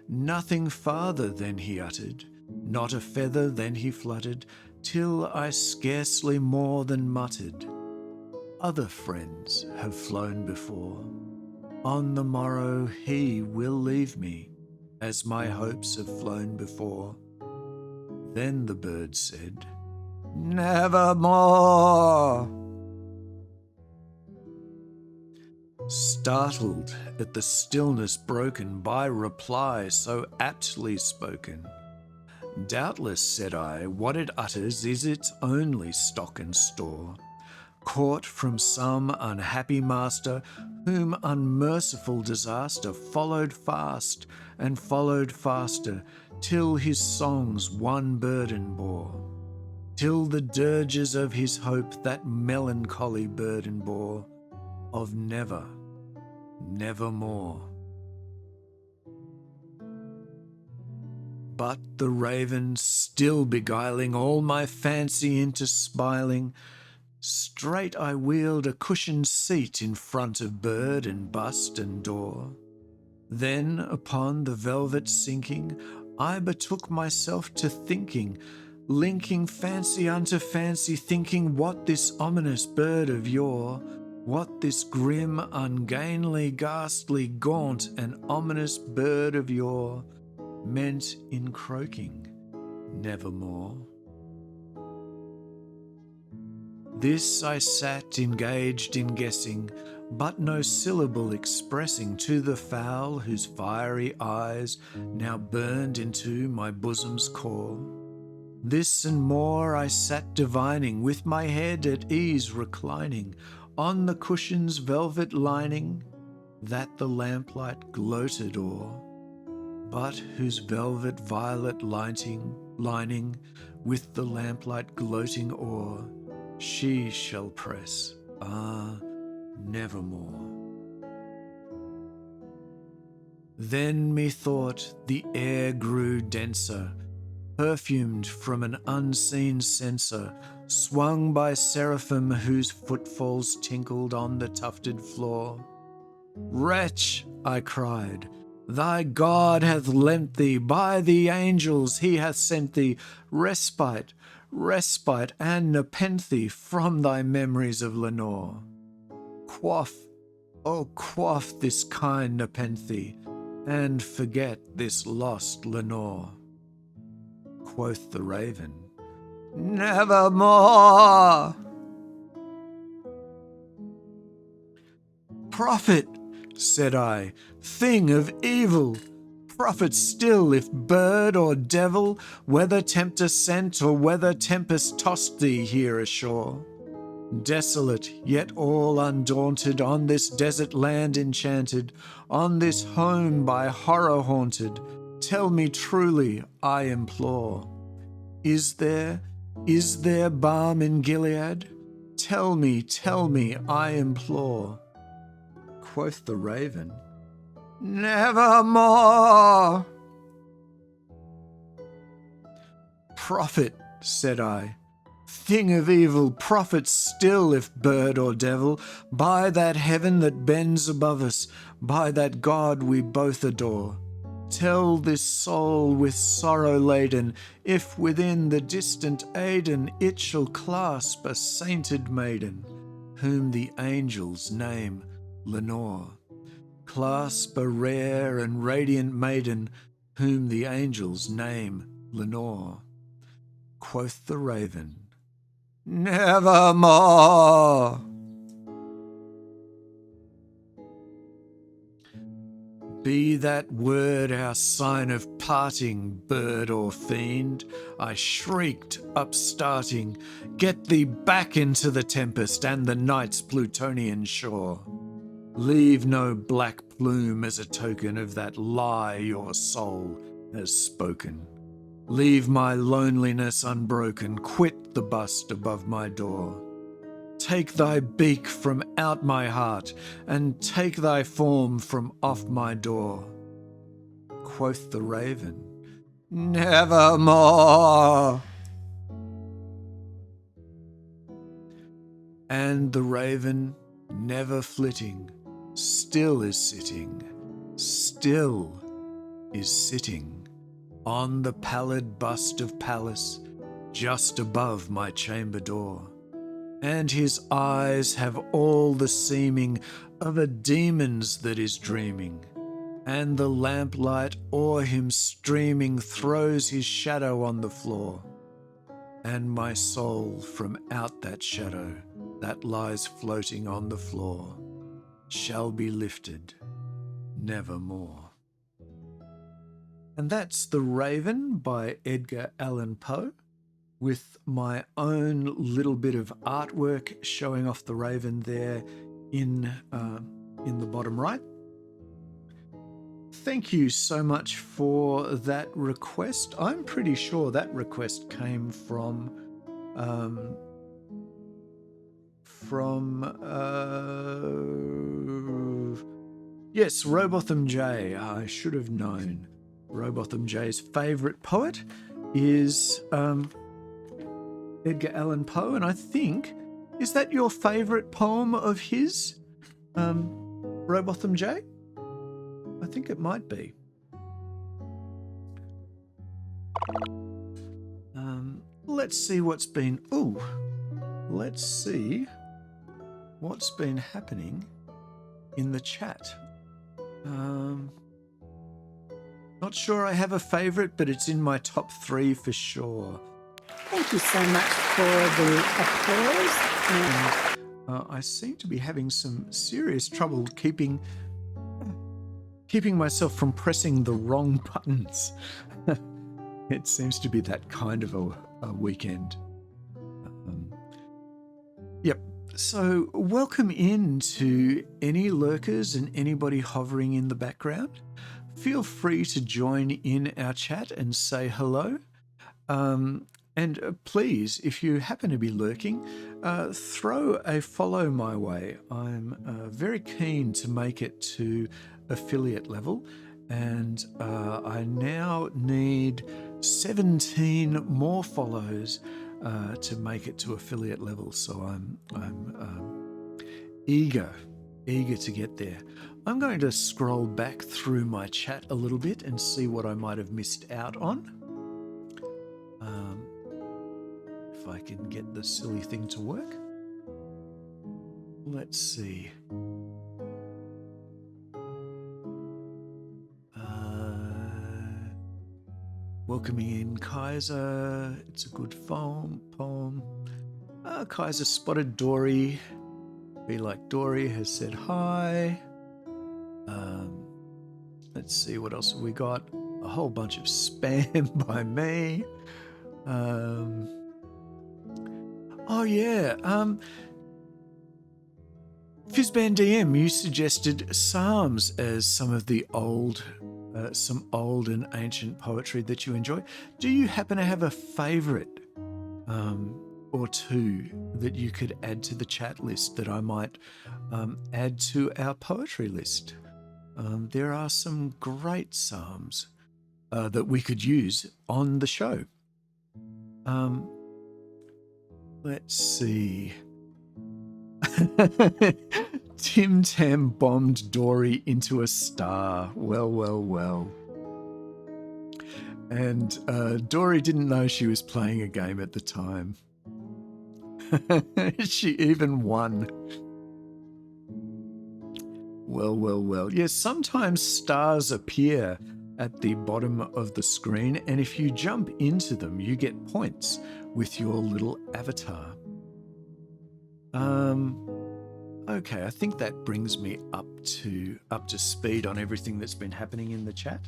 Speaker 1: Nothing farther than he uttered, not a feather than he fluttered, till I scarcely more than muttered, "Other friends have flown before. On the morrow he will leave me, as my hopes have flown before." Then the bird said, "Nevermore." Startled at the stillness broken by reply so aptly spoken, "Doubtless," said I, "what it utters is its only stock and store, caught from some unhappy master, whom unmerciful disaster followed fast and followed faster, till his songs one burden bore, till the dirges of his hope that melancholy burden bore, of never, nevermore." But the raven, still beguiling all my fancy into smiling, straight I wheeled a cushioned seat in front of bird and bust and door. Then upon the velvet sinking, I betook myself to thinking, linking fancy unto fancy, thinking what this ominous bird of yore, what this grim, ungainly, ghastly, gaunt, and ominous bird of yore meant in croaking nevermore. This I sat engaged in guessing, but no syllable expressing to the fowl whose fiery eyes now burned into my bosom's core. This and more I sat divining, with my head at ease reclining on the cushion's velvet lining, that the lamplight gloated o'er, but whose velvet violet lining with the lamplight gloating o'er, she shall press, nevermore. Then methought the air grew denser, perfumed from an unseen censer, swung by seraphim whose footfalls tinkled on the tufted floor. Wretch, I cried, thy God hath lent thee, by the angels he hath sent thee, respite, respite and nepenthe from thy memories of Lenore. Quaff, oh quaff this kind nepenthe, and forget this lost Lenore. Quoth the raven, nevermore. Prophet, said I, thing of evil, prophet still if bird or devil, whether tempter sent or whether tempest tossed thee here ashore. Desolate, yet all undaunted, on this desert land enchanted, on this home by horror haunted, tell me truly, I implore, is there balm in Gilead? Tell me, I implore. Quoth the raven, nevermore. Prophet, said I, thing of evil, prophet still if bird or devil, by that heaven that bends above us, by that God we both adore, tell this soul with sorrow laden, if within the distant Aidenn it shall clasp a sainted maiden, whom the angels name Lenore. Clasp a rare and radiant maiden, whom the angels name Lenore. Quoth the raven, nevermore. Be that word our sign of parting, bird or fiend, I shrieked, upstarting, get thee back into the tempest and the night's Plutonian shore. Leave no black plume as a token of that lie your soul has spoken. Leave my loneliness unbroken, quit the bust above my door. Take thy beak from out my heart, and take thy form from off my door. Quoth the raven, nevermore. And the raven, never flitting, still is sitting on the pallid bust of Pallas, just above my chamber door. And his eyes have all the seeming of a demon's that is dreaming, and the lamplight o'er him streaming throws his shadow on the floor. And my soul from out that shadow that lies floating on the floor shall be lifted nevermore. And that's The Raven by Edgar Allan Poe, with my own little bit of artwork showing off the raven there in the bottom right. Thank you so much for that request. I'm pretty sure that request came from yes, Robotham J. I should have known. Robotham J's favourite poet is Edgar Allan Poe, and I think, is that your favourite poem of his, Robotham J? I think it might be. Let's see what's been happening in the chat. Not sure I have a favourite, but it's in my top 3 for sure.
Speaker 2: Thank you so much for the applause.
Speaker 1: I seem to be having some serious trouble keeping myself from pressing the wrong buttons. It seems to be that kind of a weekend. Yep. So welcome in to any lurkers and anybody hovering in the background. Feel free to join in our chat and say hello. And please, if you happen to be lurking, throw a follow my way. I'm very keen to make it to affiliate level, and I now need 17 more follows to make it to affiliate level. So I'm eager to get there. I'm going to scroll back through my chat a little bit and see what I might have missed out on. If I can get the silly thing to work. Let's see. Welcoming in Kaiser. It's a good poem. Kaiser spotted Dory. Be Like Dory has said hi. Let's see, what else have we got? A whole bunch of spam by me. Oh yeah. Fizzban DM, you suggested Psalms as some of the some old and ancient poetry that you enjoy. Do you happen to have a favourite or two that you could add to the chat list that I might add to our poetry list? There are some great psalms that we could use on the show. Let's see. Tim Tam bombed Dory into a star. Well. And Dory didn't know she was playing a game at the time. She even won. Well. Yes, sometimes stars appear at the bottom of the screen, and if you jump into them, you get points with your little avatar. Okay, I think that brings me up to speed on everything that's been happening in the chat.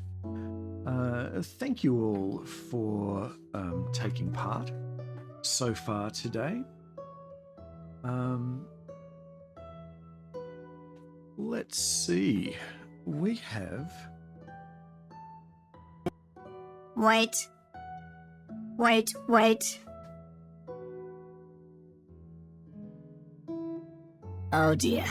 Speaker 1: Thank you all for taking part so far today. Let's see. We have...
Speaker 2: Wait. Oh dear.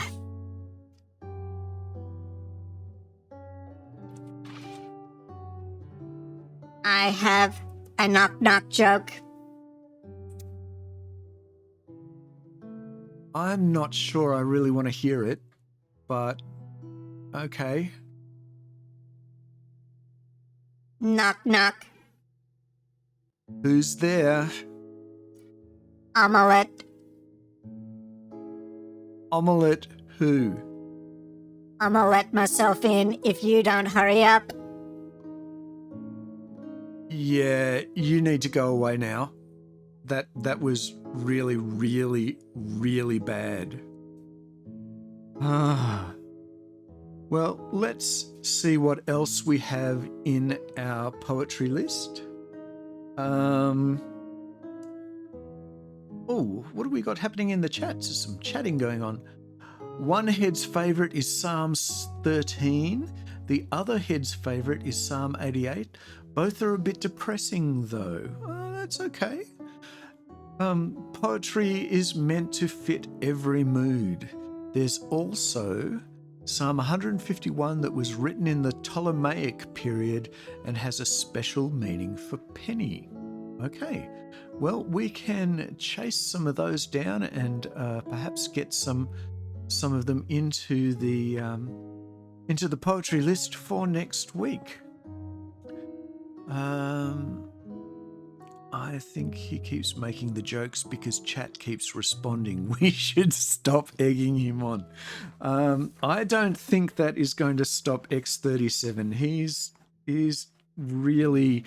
Speaker 2: I have a knock-knock joke.
Speaker 1: I'm not sure I really want to hear it, but okay.
Speaker 2: Knock-knock.
Speaker 1: Who's there?
Speaker 2: Omelette.
Speaker 1: Omelette who?
Speaker 2: I'ma let myself in if you don't hurry up.
Speaker 1: Yeah, you need to go away now. That was really bad. Well, let's see what else we have in our poetry list. Oh, what have we got happening in the chat? There's some chatting going on. One head's favourite is Psalm 13. The other head's favourite is Psalm 88. Both are a bit depressing, though. That's okay. Poetry is meant to fit every mood. There's also Psalm 151 that was written in the Ptolemaic period and has a special meaning for Penny. Okay, well, we can chase some of those down and perhaps get some of them into the poetry list for next week. I think he keeps making the jokes because chat keeps responding. We should stop egging him on. I don't think that is going to stop X37. He's really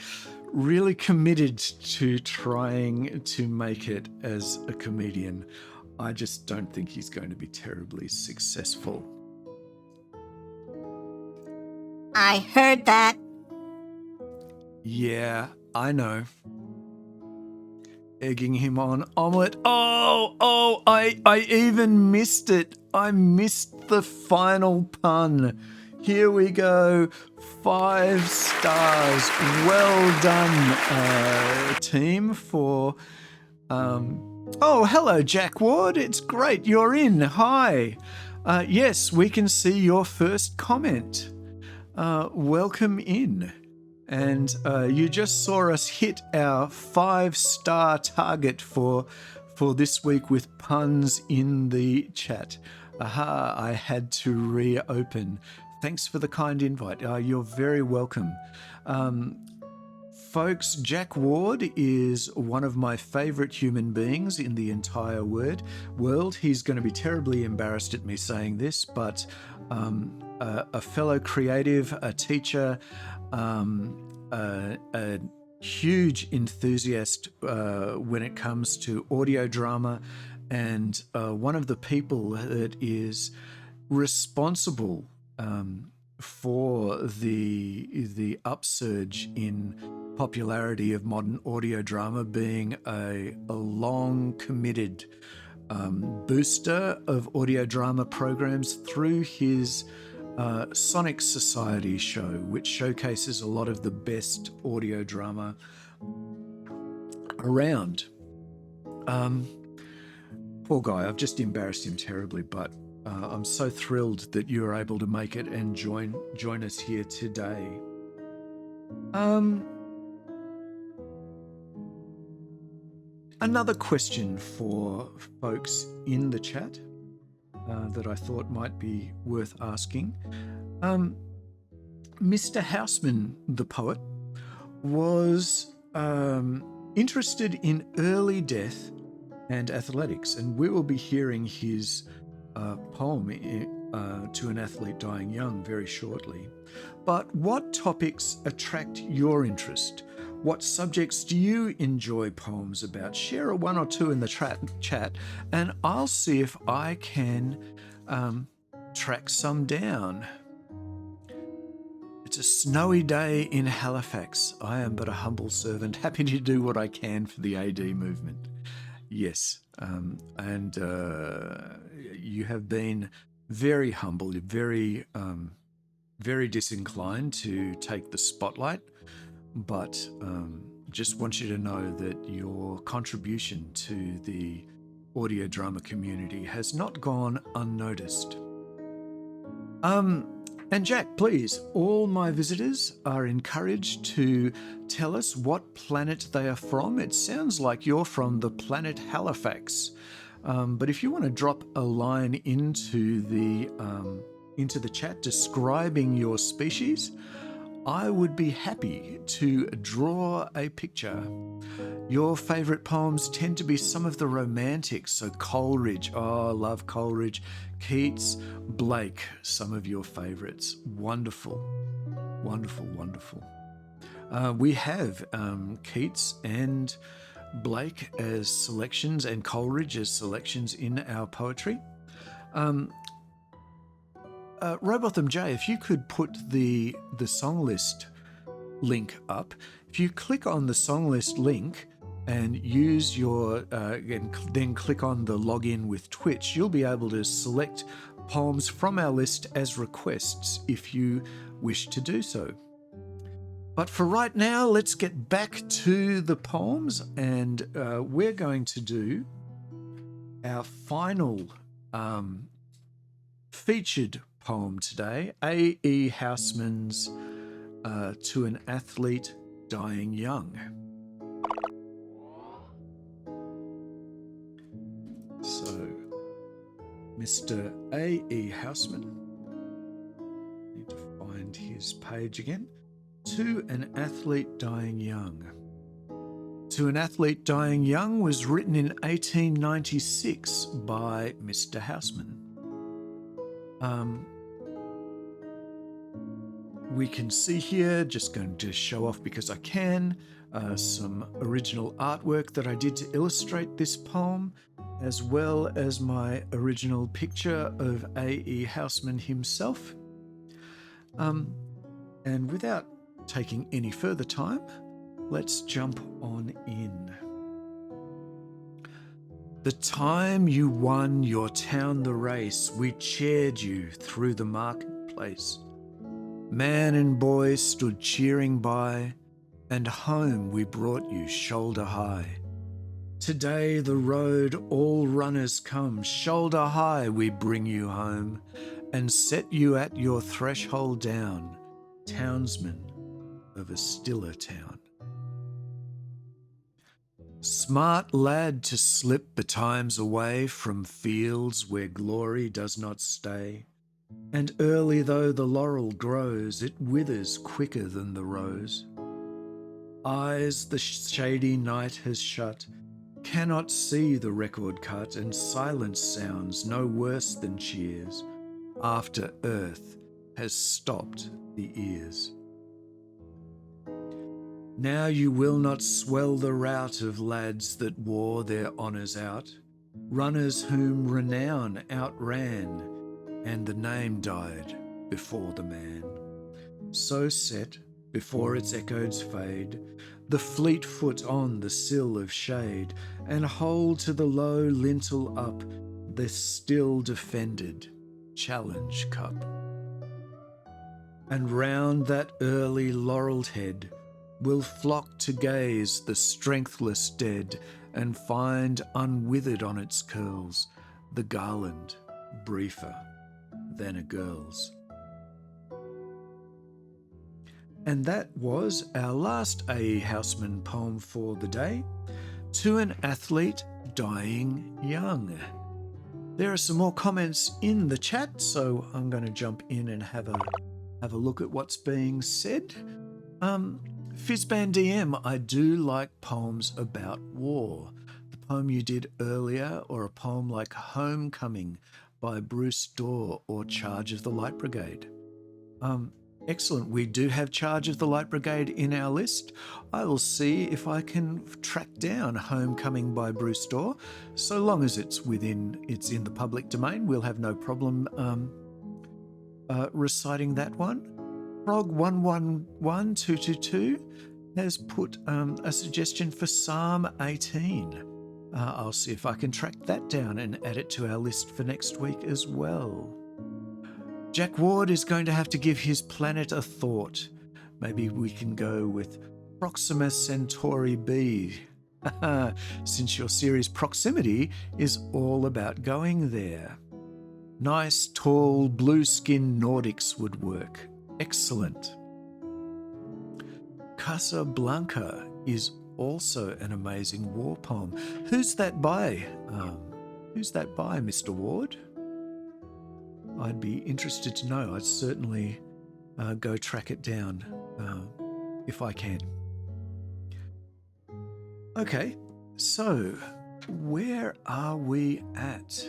Speaker 1: committed to trying to make it as a comedian. I just don't think he's going to be terribly successful.
Speaker 2: I heard that.
Speaker 1: Yeah, I know. Egging him on. Omelette. Oh, I even missed it. I missed the final pun. Here we go. 5 stars. Well done, team, for... Oh, hello, Jack Ward. It's great you're in. Hi. Yes, we can see your first comment. Welcome in. And you just saw us hit our 5-star target for this week with puns in the chat. Aha, I had to reopen. Thanks for the kind invite. You're very welcome. Folks, Jack Ward is one of my favourite human beings in the entire world. He's going to be terribly embarrassed at me saying this, but a fellow creative, a teacher, a huge enthusiast when it comes to audio drama, and one of the people that is responsible for the upsurge in popularity of modern audio drama, being a long committed booster of audio drama programs through his Sonic Society show, which showcases a lot of the best audio drama around. Poor guy, I've just embarrassed him terribly, but I'm so thrilled that you're able to make it and join us here today. Another question for folks in the chat that I thought might be worth asking. Mr. Housman, the poet, was interested in early death and athletics, and we will be hearing his poem To an Athlete Dying Young very shortly. But what topics attract your interest? What subjects do you enjoy poems about? Share a one or two in the chat, and I'll see if I can track some down. It's a snowy day in Halifax. I am but a humble servant, happy to do what I can for the AD movement. Yes, and you have been very humble, very disinclined to take the spotlight, but just want you to know that your contribution to the audio drama community has not gone unnoticed. And Jack, please, all my visitors are encouraged to tell us what planet they are from. It sounds like you're from the planet Halifax, but if you want to drop a line into the chat describing your species, I would be happy to draw a picture. Your favourite poems tend to be some of the romantics, so Coleridge, oh, I love Coleridge, Keats, Blake, some of your favourites. Wonderful, wonderful, wonderful. We have Keats and Blake as selections and Coleridge as selections in our poetry. Robotham J, if you could put the song list link up. If you click on the song list link and use your and then click on the login with Twitch, you'll be able to select poems from our list as requests if you wish to do so. But for right now, let's get back to the poems, and we're going to do our final featured poem today, A.E. Housman's To an Athlete Dying Young. So, Mr. A.E. Housman, need to find his page again. To an Athlete Dying Young. To an Athlete Dying Young was written in 1896 by Mr. Housman. We can see here, just going to show off because I can, some original artwork that I did to illustrate this poem, as well as my original picture of A.E. Housman himself. And without taking any further time, let's jump on in. The time you won your town the race, we cheered you through the marketplace. Man and boy stood cheering by, and home we brought you shoulder high. Today the road all runners come, shoulder high we bring you home, and set you at your threshold down, townsman, of a stiller town. Smart lad to slip betimes away from fields where glory does not stay, and early though the laurel grows, it withers quicker than the rose. Eyes the shady night has shut cannot see the record cut, and silence sounds no worse than cheers after earth has stopped the ears. Now you will not swell the rout of lads that wore their honours out, runners whom renown outran, and the name died before the man. So set, before its echoes fade, the fleet foot on the sill of shade, and hold to the low lintel up the still defended challenge cup. And round that early laurelled head will flock to gaze the strengthless dead, and find unwithered on its curls the garland briefer than a girl's. And that was our last A. Housman poem for the day, To an Athlete Dying Young. There are some more comments in the chat, so I'm going to jump in and have a look at what's being said. Fizzban DM, I do like poems about war. The poem you did earlier, or a poem like Homecoming by Bruce Dorr, or Charge of the Light Brigade. Excellent. We do have Charge of the Light Brigade in our list. I will see if I can track down Homecoming by Bruce Dorr. So long as it's in the public domain, we'll have no problem reciting that one. Frog111222 has put a suggestion for Psalm 18. I'll see if I can track that down and add it to our list for next week as well. Jack Ward is going to have to give his planet a thought. Maybe we can go with Proxima Centauri B, since your series Proximity is all about going there. Nice, tall, blue-skinned Nordics would work. Excellent. Casablanca is also an amazing war poem. Who's that by? Mr. Ward? I'd be interested to know. I'd certainly go track it down if I can. Okay, so where are we at?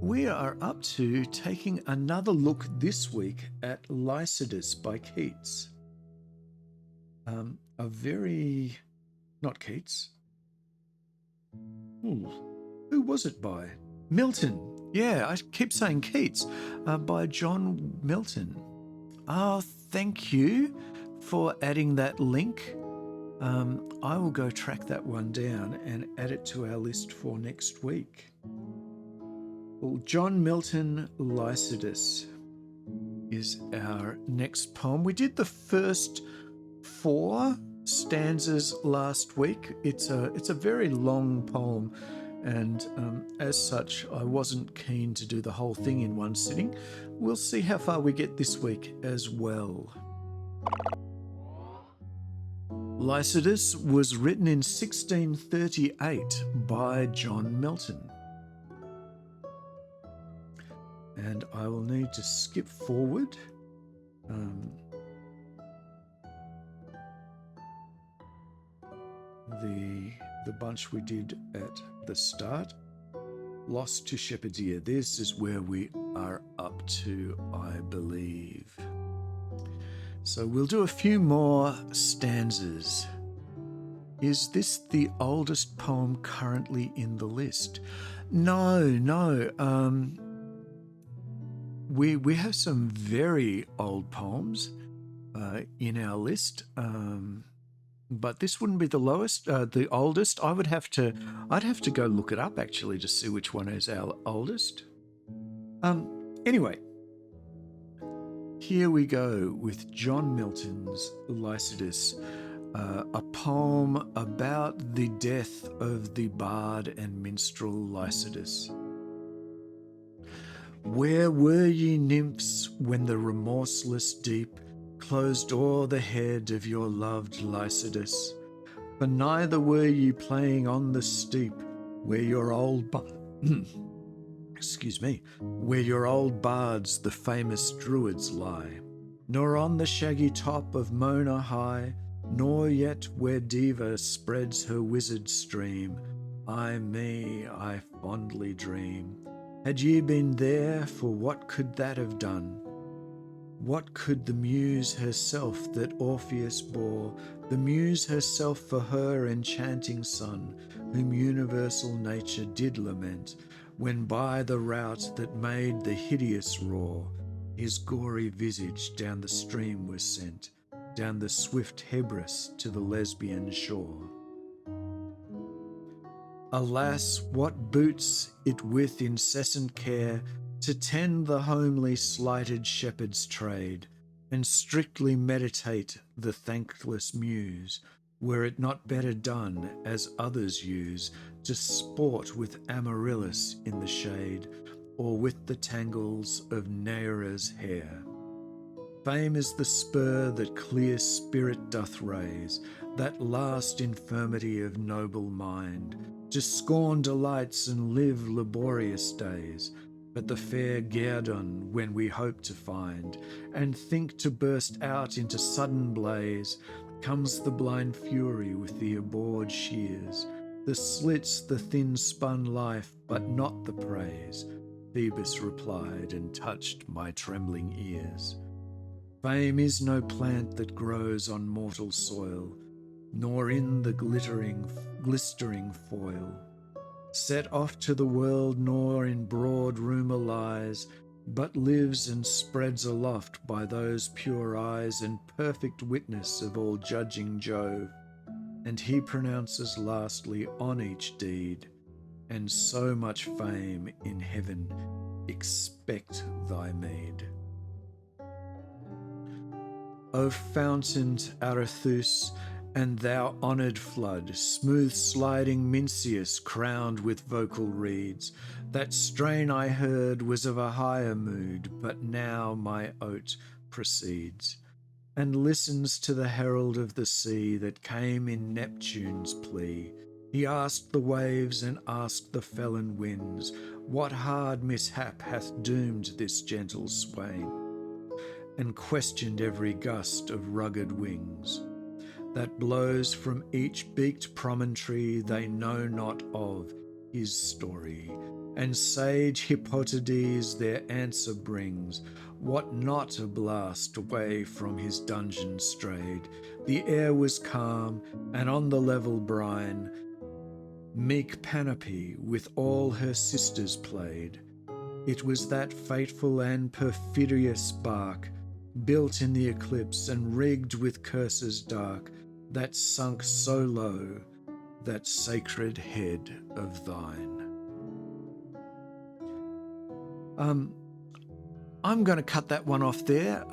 Speaker 1: We are up to taking another look this week at Lycidas by Keats. Not Keats. Who was it by? Milton. Yeah, I keep saying Keats. By John Milton. Oh, thank you for adding that link. I will go track that one down and add it to our list for next week. Well, John Milton, Lycidas is our next poem. We did the first 4 stanzas last week. It's a very long poem, and as such, I wasn't keen to do the whole thing in one sitting. We'll see how far we get this week as well. Lycidas was written in 1638 by John Milton. And I will need to skip forward. The bunch we did at the start. Lost to Shepherdia. This is where we are up to, I believe. So we'll do a few more stanzas. Is this the oldest poem currently in the list? No. We have some very old poems in our list, but this wouldn't be the oldest. I'd have to go look it up actually to see which one is our oldest. Anyway, here we go with John Milton's Lycidas, a poem about the death of the bard and minstrel Lycidas. Where were ye, nymphs, when the remorseless deep closed o'er the head of your loved Lycidas? For neither were ye playing on the steep where your old where your old bards, the famous druids, lie, nor on the shaggy top of Mona high, nor yet where Diva spreads her wizard stream. Ay me, I fondly dream. Had ye been there, for what could that have done? What could the Muse herself that Orpheus bore, the Muse herself for her enchanting son, whom universal nature did lament, when by the rout that made the hideous roar, his gory visage down the stream was sent, down the swift Hebrus to the Lesbian shore. Alas, what boots it with incessant care to tend the homely slighted shepherd's trade, and strictly meditate the thankless Muse, were it not better done, as others use, to sport with Amaryllis in the shade, or with the tangles of Neaera's hair. Fame is the spur that clear spirit doth raise, that last infirmity of noble mind, to scorn delights and live laborious days, but the fair guerdon when we hope to find, and think to burst out into sudden blaze, comes the blind fury with the abhorred shears, the slits the thin-spun life, but not the praise, Phoebus replied and touched my trembling ears. Fame is no plant that grows on mortal soil, nor in the glistering foil, set off to the world, nor in broad rumour lies, but lives and spreads aloft by those pure eyes and perfect witness of all judging Jove. And he pronounces lastly on each deed, and so much fame in heaven expect thy meed. O fountained Arethus, and thou honoured flood, smooth sliding Mincius crowned with vocal reeds, that strain I heard was of a higher mood, but now my oat proceeds, and listens to the herald of the sea that came in Neptune's plea. He asked the waves and asked the felon winds, what hard mishap hath doomed this gentle swain, and questioned every gust of rugged wings that blows from each beaked promontory they know not of his story. And sage Hippotades their answer brings, what not a blast away from his dungeon strayed. The air was calm, and on the level brine meek Panope with all her sisters played. It was that fateful and perfidious bark, built in the eclipse and rigged with curses dark, that sunk so low, that sacred head of thine. I'm going to cut that one off there,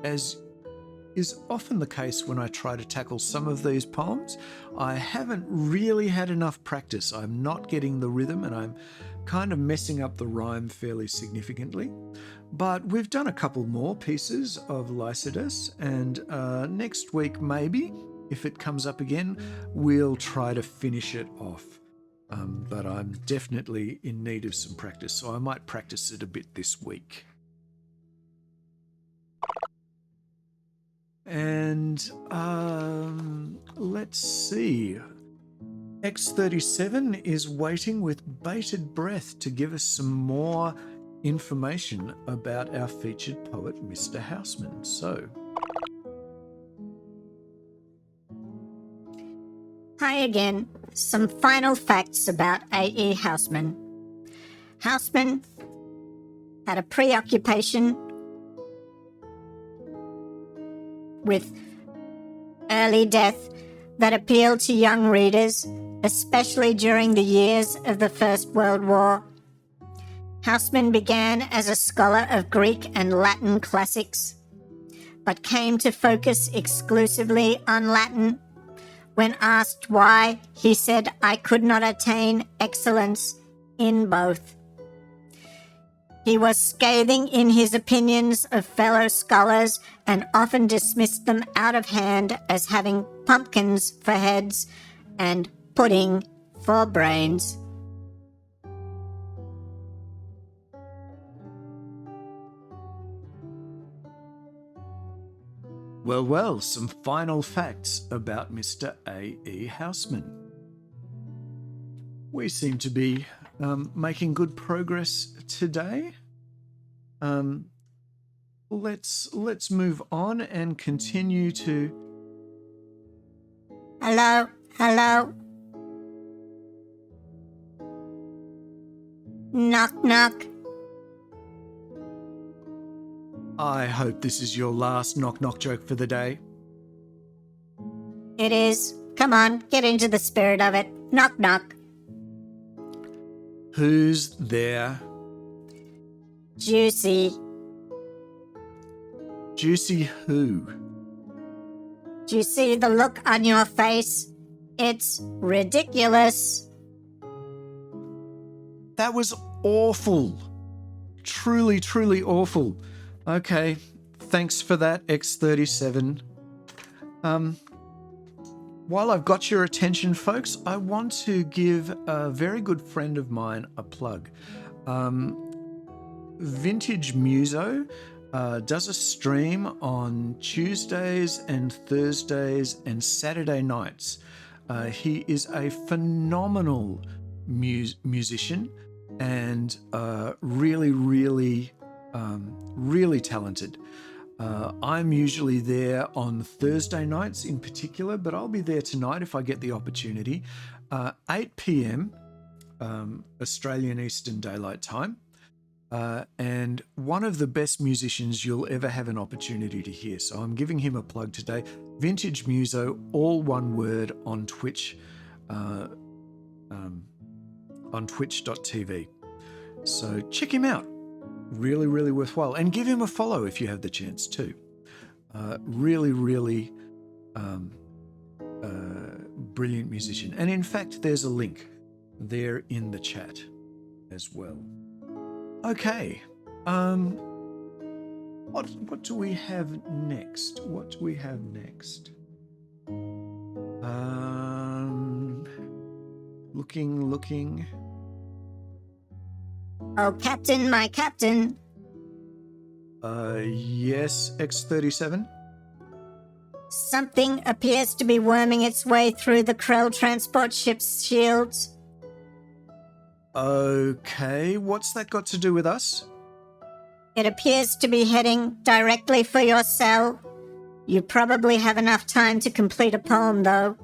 Speaker 1: as is often the case when I try to tackle some of these poems. I haven't really had enough practice. I'm not getting the rhythm, and I'm kind of messing up the rhyme fairly significantly. But we've done a couple more pieces of Lycidas, and next week maybe, if it comes up again, we'll try to finish it off. But I'm definitely in need of some practice, so I might practice it a bit this week. And let's see. X37 is waiting with bated breath to give us some more information about our featured poet, Mr. Housman. So,
Speaker 2: Hi again. Some final facts about A.E. Housman. Housman had a preoccupation with early death that appealed to young readers, especially during the years of the First World War. Housman began as a scholar of Greek and Latin classics, but came to focus exclusively on Latin. When asked why, he said, "I could not attain excellence in both." He was scathing in his opinions of fellow scholars and often dismissed them out of hand as having pumpkins for heads and pudding for brains.
Speaker 1: Well, some final facts about Mr. A.E. Housman. We seem to be making good progress today. Let's move on and continue to...
Speaker 2: Hello? Knock, knock.
Speaker 1: I hope this is your last knock-knock joke for the day.
Speaker 2: It is. Come on, get into the spirit of it. Knock, knock.
Speaker 1: Who's there?
Speaker 2: Juicy.
Speaker 1: Juicy who?
Speaker 2: Do you see the look on your face? It's ridiculous.
Speaker 1: That was awful. Truly, truly awful. Okay, thanks for that, X37. While I've got your attention, folks, I want to give a very good friend of mine a plug. Vintage Muso does a stream on Tuesdays and Thursdays and Saturday nights. He is a phenomenal musician and really, really, really talented. I'm usually there on Thursday nights in particular, but I'll be there tonight if I get the opportunity. 8 p.m. Australian Eastern Daylight Time. And one of the best musicians you'll ever have an opportunity to hear. So I'm giving him a plug today. Vintage Muso, all one word, on Twitch, on twitch.tv. So check him out. Really, really worthwhile. And give him a follow if you have the chance too. Really, really brilliant musician. And in fact, there's a link there in the chat as well. Okay. What do we have next? Looking.
Speaker 2: Oh, Captain, my Captain.
Speaker 1: Yes, X37?
Speaker 2: Something appears to be worming its way through the Krell transport ship's shields.
Speaker 1: Okay, what's that got to do with us?
Speaker 2: It appears to be heading directly for your cell. You probably have enough time to complete a poem, though.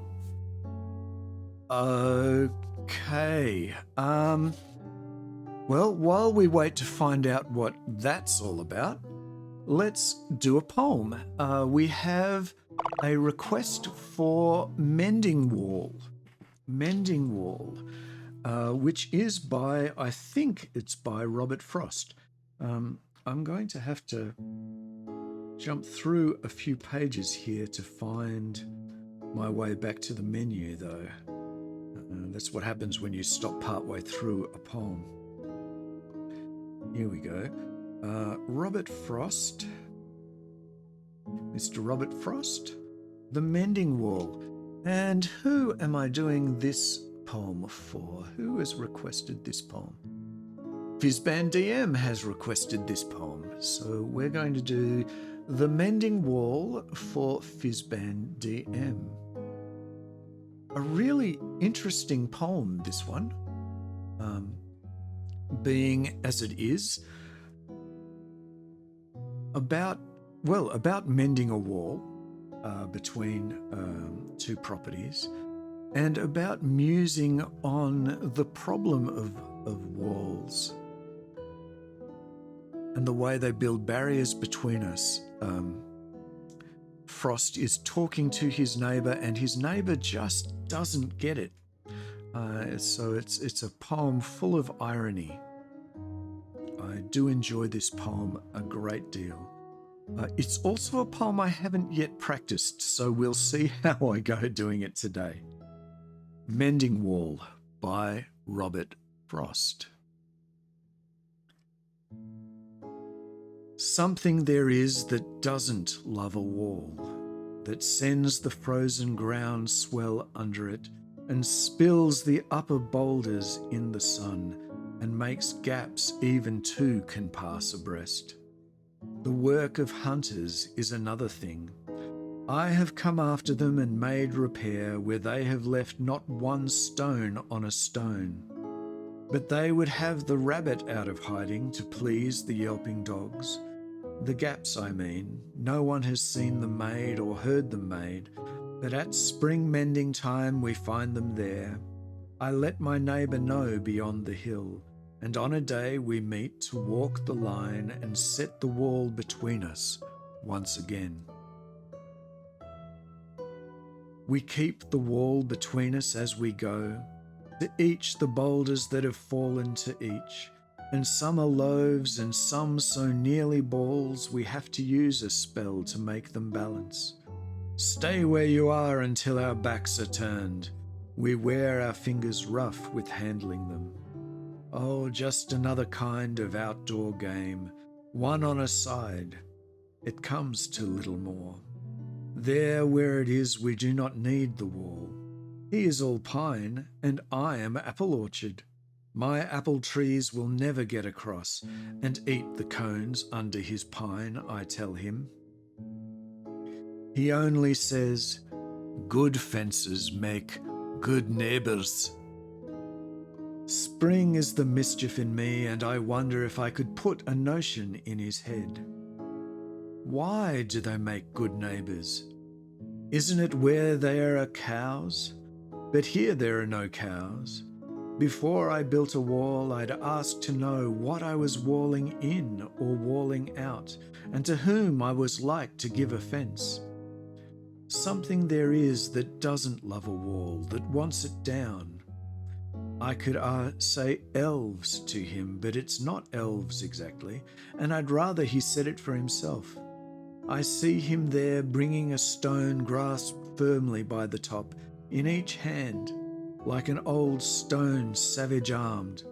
Speaker 1: Okay, well, while we wait to find out what that's all about, let's do a poem. We have a request for Mending Wall, which is by, I think it's by Robert Frost. I'm going to have to jump through a few pages here to find my way back to the menu, though. That's what happens when you stop partway through a poem. Here we go. Robert Frost. Mr. Robert Frost. The Mending Wall. And who am I doing this poem for? Who has requested this poem? Fizzban DM has requested this poem. So we're going to do The Mending Wall for Fizzban DM. A really interesting poem, this one. Being as it is about mending a wall between two properties, and about musing on the problem of walls and the way they build barriers between us. Frost is talking to his neighbour, and his neighbour just doesn't get it. So it's a poem full of irony. I do enjoy this poem a great deal. It's also a poem I haven't yet practiced, so we'll see how I go doing it today. Mending Wall by Robert Frost. Something there is that doesn't love a wall, that sends the frozen ground swell under it and spills the upper boulders in the sun and makes gaps even two can pass abreast. The work of hunters is another thing. I have come after them and made repair where they have left not one stone on a stone. But they would have the rabbit out of hiding to please the yelping dogs. The gaps, I mean, no one has seen them made or heard them made, but at spring mending time we find them there. I let my neighbour know beyond the hill, and on a day we meet to walk the line and set the wall between us once again. We keep the wall between us as we go, to each the boulders that have fallen to each, and some are loaves and some so nearly balls we have to use a spell to make them balance. Stay where you are until our backs are turned. We wear our fingers rough with handling them. Oh, just another kind of outdoor game, one on a side. It comes to little more. There where it is we do not need the wall. He is all pine, and I am apple orchard. My apple trees will never get across and eat the cones under his pine, I tell him. He only says, "Good fences make good neighbours." Spring is the mischief in me, and I wonder if I could put a notion in his head. Why do they make good neighbours? Isn't it where there are cows? But here there are no cows. Before I built a wall, I'd ask to know what I was walling in or walling out, and to whom I was like to give offence. Something there is that doesn't love a wall, that wants it down. I could say elves to him, but it's not elves exactly, and I'd rather he said it for himself. I see him there bringing a stone grasped firmly by the top, in each hand, like an old stone savage-armed.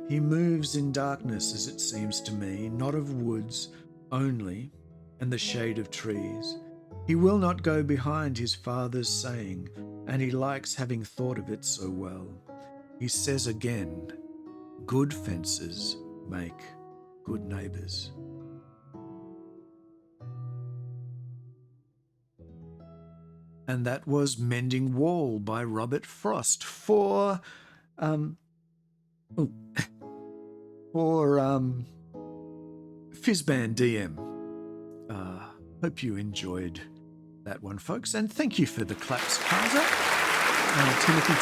Speaker 1: He moves in darkness, as it seems to me, not of woods only, and the shade of trees. He will not go behind his father's saying, and he likes having thought of it so well. He says again, "Good fences make good neighbours." And that was Mending Wall by Robert Frost for Fizzband DM. Hope you enjoyed that one, folks, and thank you for the claps, Carter. Timothy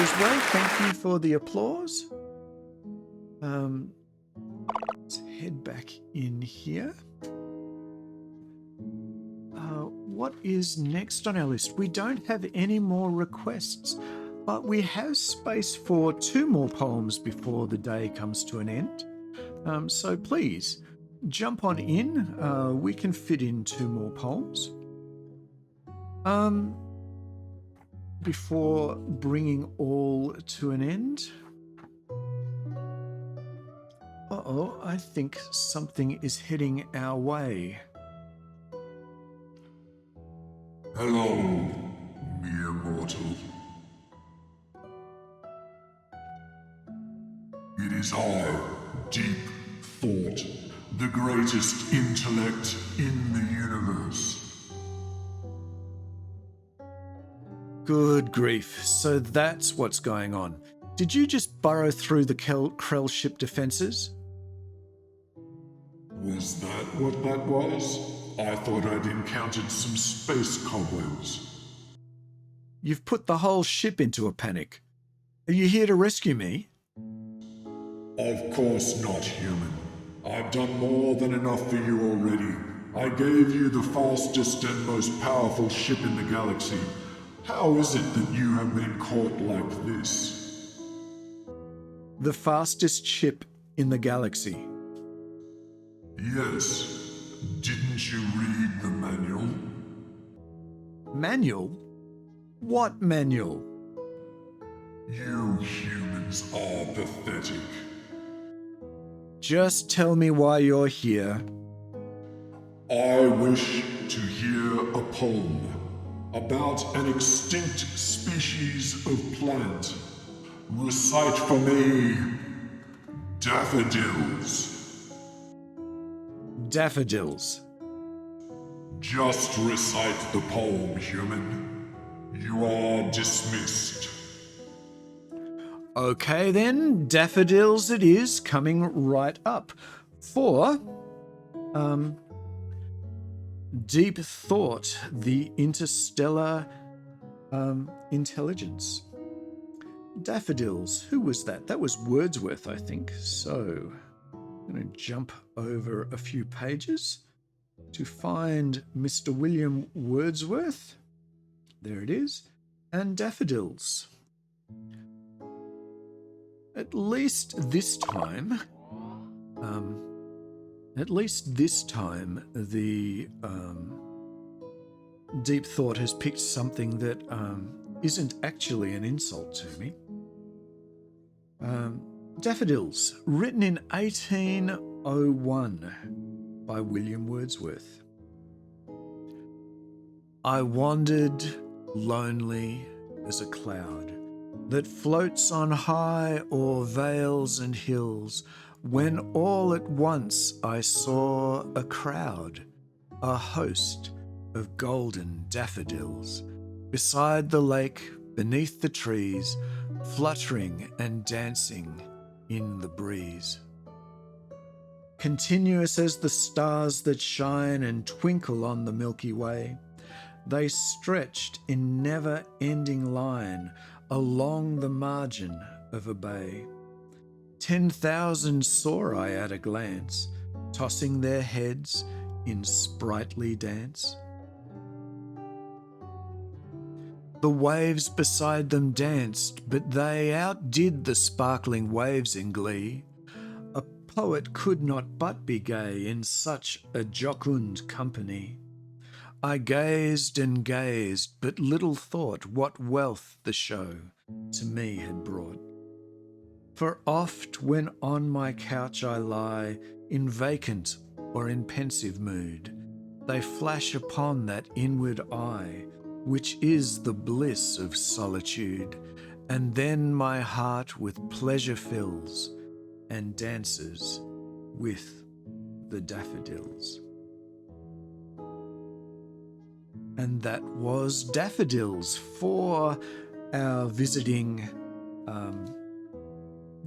Speaker 1: as well, thank you for the applause. Let's head back in here. What is next on our list? We don't have any more requests, but we have space for 2 more poems before the day comes to an end. So please, jump on in. We can fit in 2 more poems. Before bringing all to an end. I think something is heading our way.
Speaker 3: Hello, mere mortal. It is I, Deep Thought, the greatest intellect in the universe.
Speaker 1: Good grief, so that's what's going on. Did you just burrow through the Krell ship defences?
Speaker 3: Was that what that was? I thought I'd encountered some space cobwebs.
Speaker 1: You've put the whole ship into a panic. Are you here to rescue me?
Speaker 3: Of course not, human. I've done more than enough for you already. I gave you the fastest and most powerful ship in the galaxy. How is it that you have been caught like this?
Speaker 1: The fastest ship in the galaxy.
Speaker 3: Yes. Didn't you read the manual?
Speaker 1: Manual? What manual?
Speaker 3: You humans are pathetic.
Speaker 1: Just tell me why you're here.
Speaker 3: I wish to hear a poem about an extinct species of plant. Recite for me daffodils.
Speaker 1: Daffodils.
Speaker 3: Just recite the poem, human. You are dismissed.
Speaker 1: Okay then, daffodils it is, coming right up. For, deep thought, the interstellar, intelligence. Daffodils, who was that? That was Wordsworth, I think. So, I'm going to jump over a few pages to find Mr. William Wordsworth. There it is. And daffodils. At least this time, the deep thought has picked something that isn't actually an insult to me. Daffodils, written in 1801 by William Wordsworth. I wandered lonely as a cloud that floats on high o'er vales and hills, when all at once I saw a crowd, a host of golden daffodils, beside the lake, beneath the trees, fluttering and dancing in the breeze. Continuous as the stars that shine and twinkle on the Milky Way, they stretched in never-ending line along the margin of a bay. 10,000 saw I at a glance, tossing their heads in sprightly dance. The waves beside them danced, but they outdid the sparkling waves in glee. A poet could not but be gay in such a jocund company. I gazed and gazed, but little thought what wealth the show to me had brought. For oft when on my couch I lie, in vacant or in pensive mood, they flash upon that inward eye, which is the bliss of solitude, and then my heart with pleasure fills, and dances with the daffodils. And that was daffodils for our visiting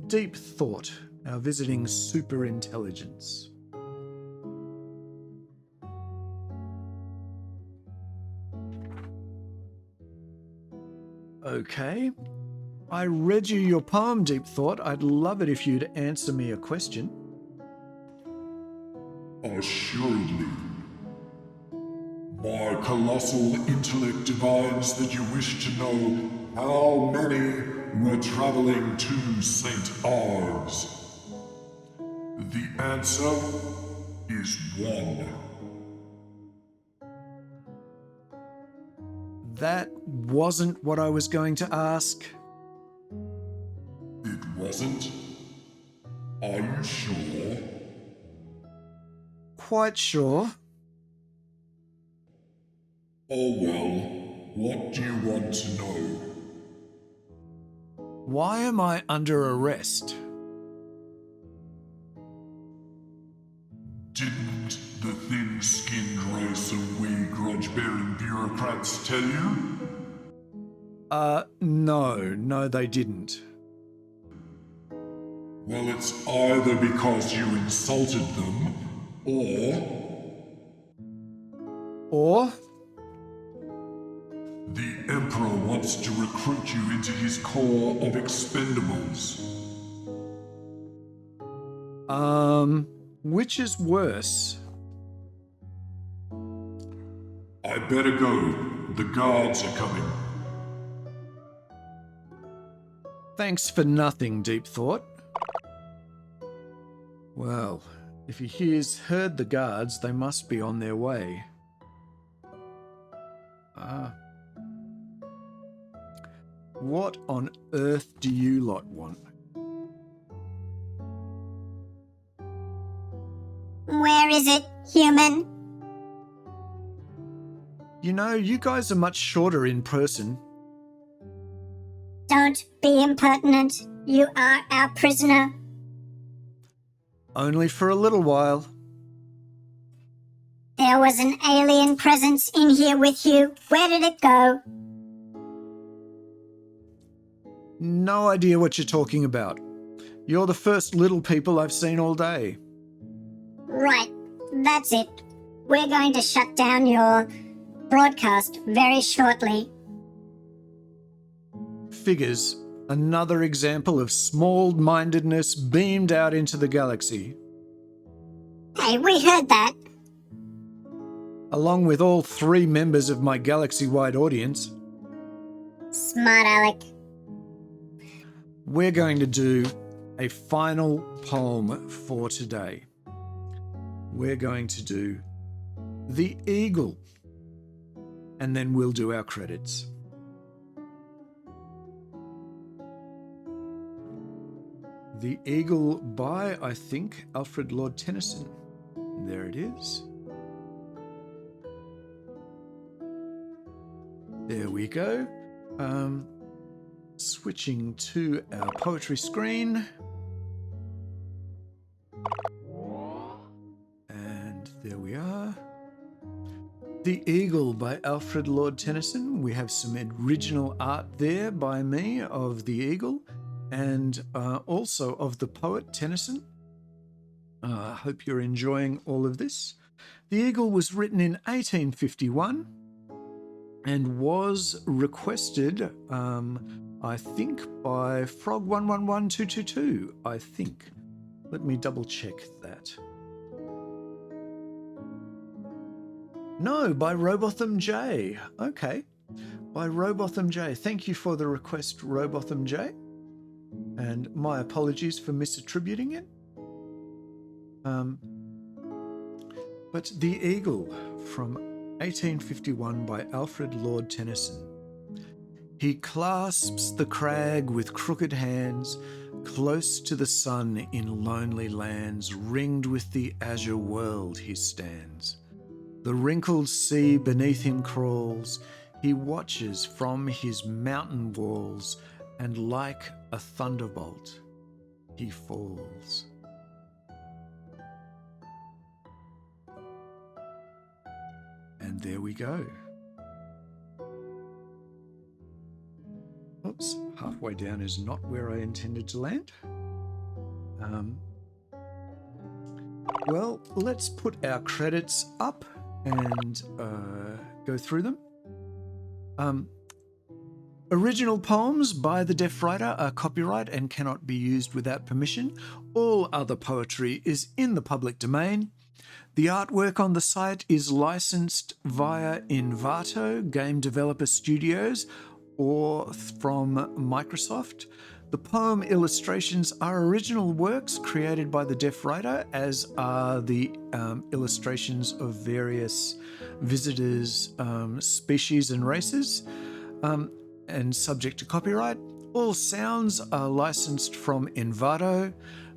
Speaker 1: deep thought, our visiting superintelligence. Okay. I read you your poem, Deep Thought. I'd love it if you'd answer me a question.
Speaker 3: Assuredly. My colossal intellect divines that you wish to know how many were traveling to St. Ives. The answer is 1.
Speaker 1: That wasn't what I was going to ask.
Speaker 3: It wasn't? Are you sure?
Speaker 1: Quite sure.
Speaker 3: Oh well, what do you want to know?
Speaker 1: Why am I under arrest?
Speaker 3: Didn't the thin-skinned race of we grudge-bearing bureaucrats tell you?
Speaker 1: No, they didn't.
Speaker 3: Well, it's either because you insulted them,
Speaker 1: Or?
Speaker 3: the Emperor wants to recruit you into his corps of expendables.
Speaker 1: Which is worse?
Speaker 3: I better go. The guards are coming.
Speaker 1: Thanks for nothing, Deep Thought. Well, if he has heard the guards, they must be on their way. What on earth do you lot want?
Speaker 2: Where is it, human?
Speaker 1: You know, you guys are much shorter in person.
Speaker 2: Don't be impertinent. You are our prisoner.
Speaker 1: Only for a little while.
Speaker 2: There was an alien presence in here with you. Where did it go?
Speaker 1: No idea what you're talking about. You're the first little people I've seen all day.
Speaker 2: Right, that's it. We're going to shut down your broadcast very shortly.
Speaker 1: Figures. Another example of small-mindedness beamed out into the galaxy.
Speaker 2: Hey, we heard that.
Speaker 1: Along with all 3 members of my galaxy-wide audience.
Speaker 2: Smart Alec.
Speaker 1: We're going to do a final poem for today. We're going to do The Eagle, and then we'll do our credits. The Eagle by, I think, Alfred Lord Tennyson. There it is. There we go. Switching to our poetry screen. And there we are. The Eagle by Alfred Lord Tennyson. We have some original art there by me of the Eagle and also of the poet Tennyson. I hope you're enjoying all of this. The Eagle was written in 1851 and was requested, I think, by Frog111222, I think. Let me double check that. No, by Robotham J. Okay, by Robotham J. Thank you for the request, Robotham J. And my apologies for misattributing it. But The Eagle from 1851 by Alfred Lord Tennyson. He clasps the crag with crooked hands, close to the sun in lonely lands, ringed with the azure world he stands. The wrinkled sea beneath him crawls, he watches from his mountain walls, and like a thunderbolt he falls. And there we go. Oops, halfway down is not where I intended to land. Well, let's put our credits up and go through them. Original poems by the deaf writer are copyright and cannot be used without permission. All other poetry is in the public domain. The artwork on the site is licensed via Envato Game Developer Studios or from Microsoft. The poem illustrations are original works created by the deaf writer, as are the illustrations of various visitors, species and races, and subject to copyright. All sounds are licensed from Envato.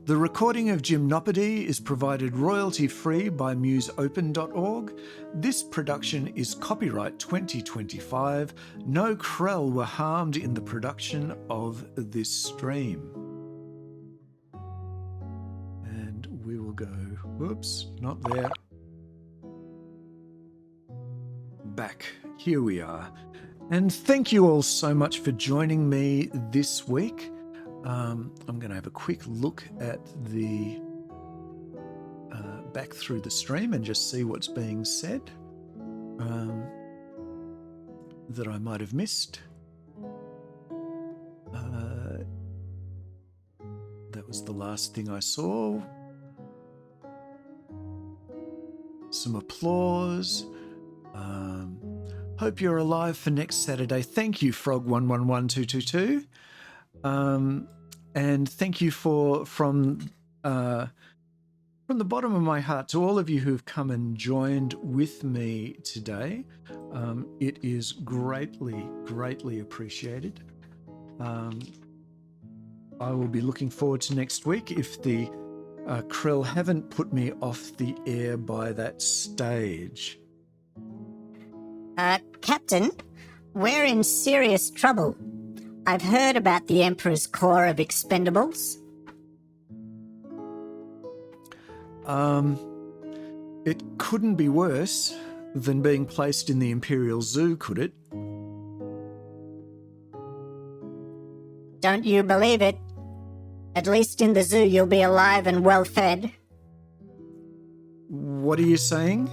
Speaker 1: The recording of Gymnopody is provided royalty-free by museopen.org. This production is copyright 2025. No Krell were harmed in the production of this stream. And we will go, whoops, not there. Back, here we are. And thank you all so much for joining me this week. I'm going to have a quick look at the back through the stream and just see what's being said that I might have missed. That was the last thing I saw. Some applause. Hope you're alive for next Saturday. Thank you, Frog111222. And thank you from the bottom of my heart to all of you who've come and joined with me today. It is greatly appreciated. I will be looking forward to next week if the Krill haven't put me off the air by that stage.
Speaker 2: Captain, we're in serious trouble. I've heard about the Emperor's Corps of Expendables.
Speaker 1: It couldn't be worse than being placed in the Imperial Zoo, could it?
Speaker 2: Don't you believe it? At least in the zoo you'll be alive and well fed.
Speaker 1: What are you saying?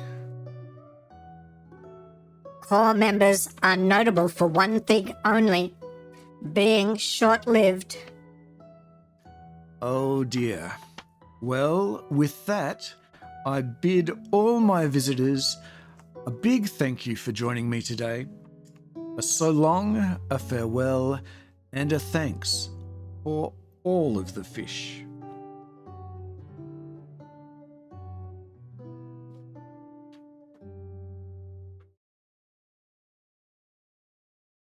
Speaker 2: Corps members are notable for one thing only, being short-lived.
Speaker 1: Oh dear. Well, with that, I bid all my visitors a big thank you for joining me today. A so long, a farewell, and a thanks for all of the fish.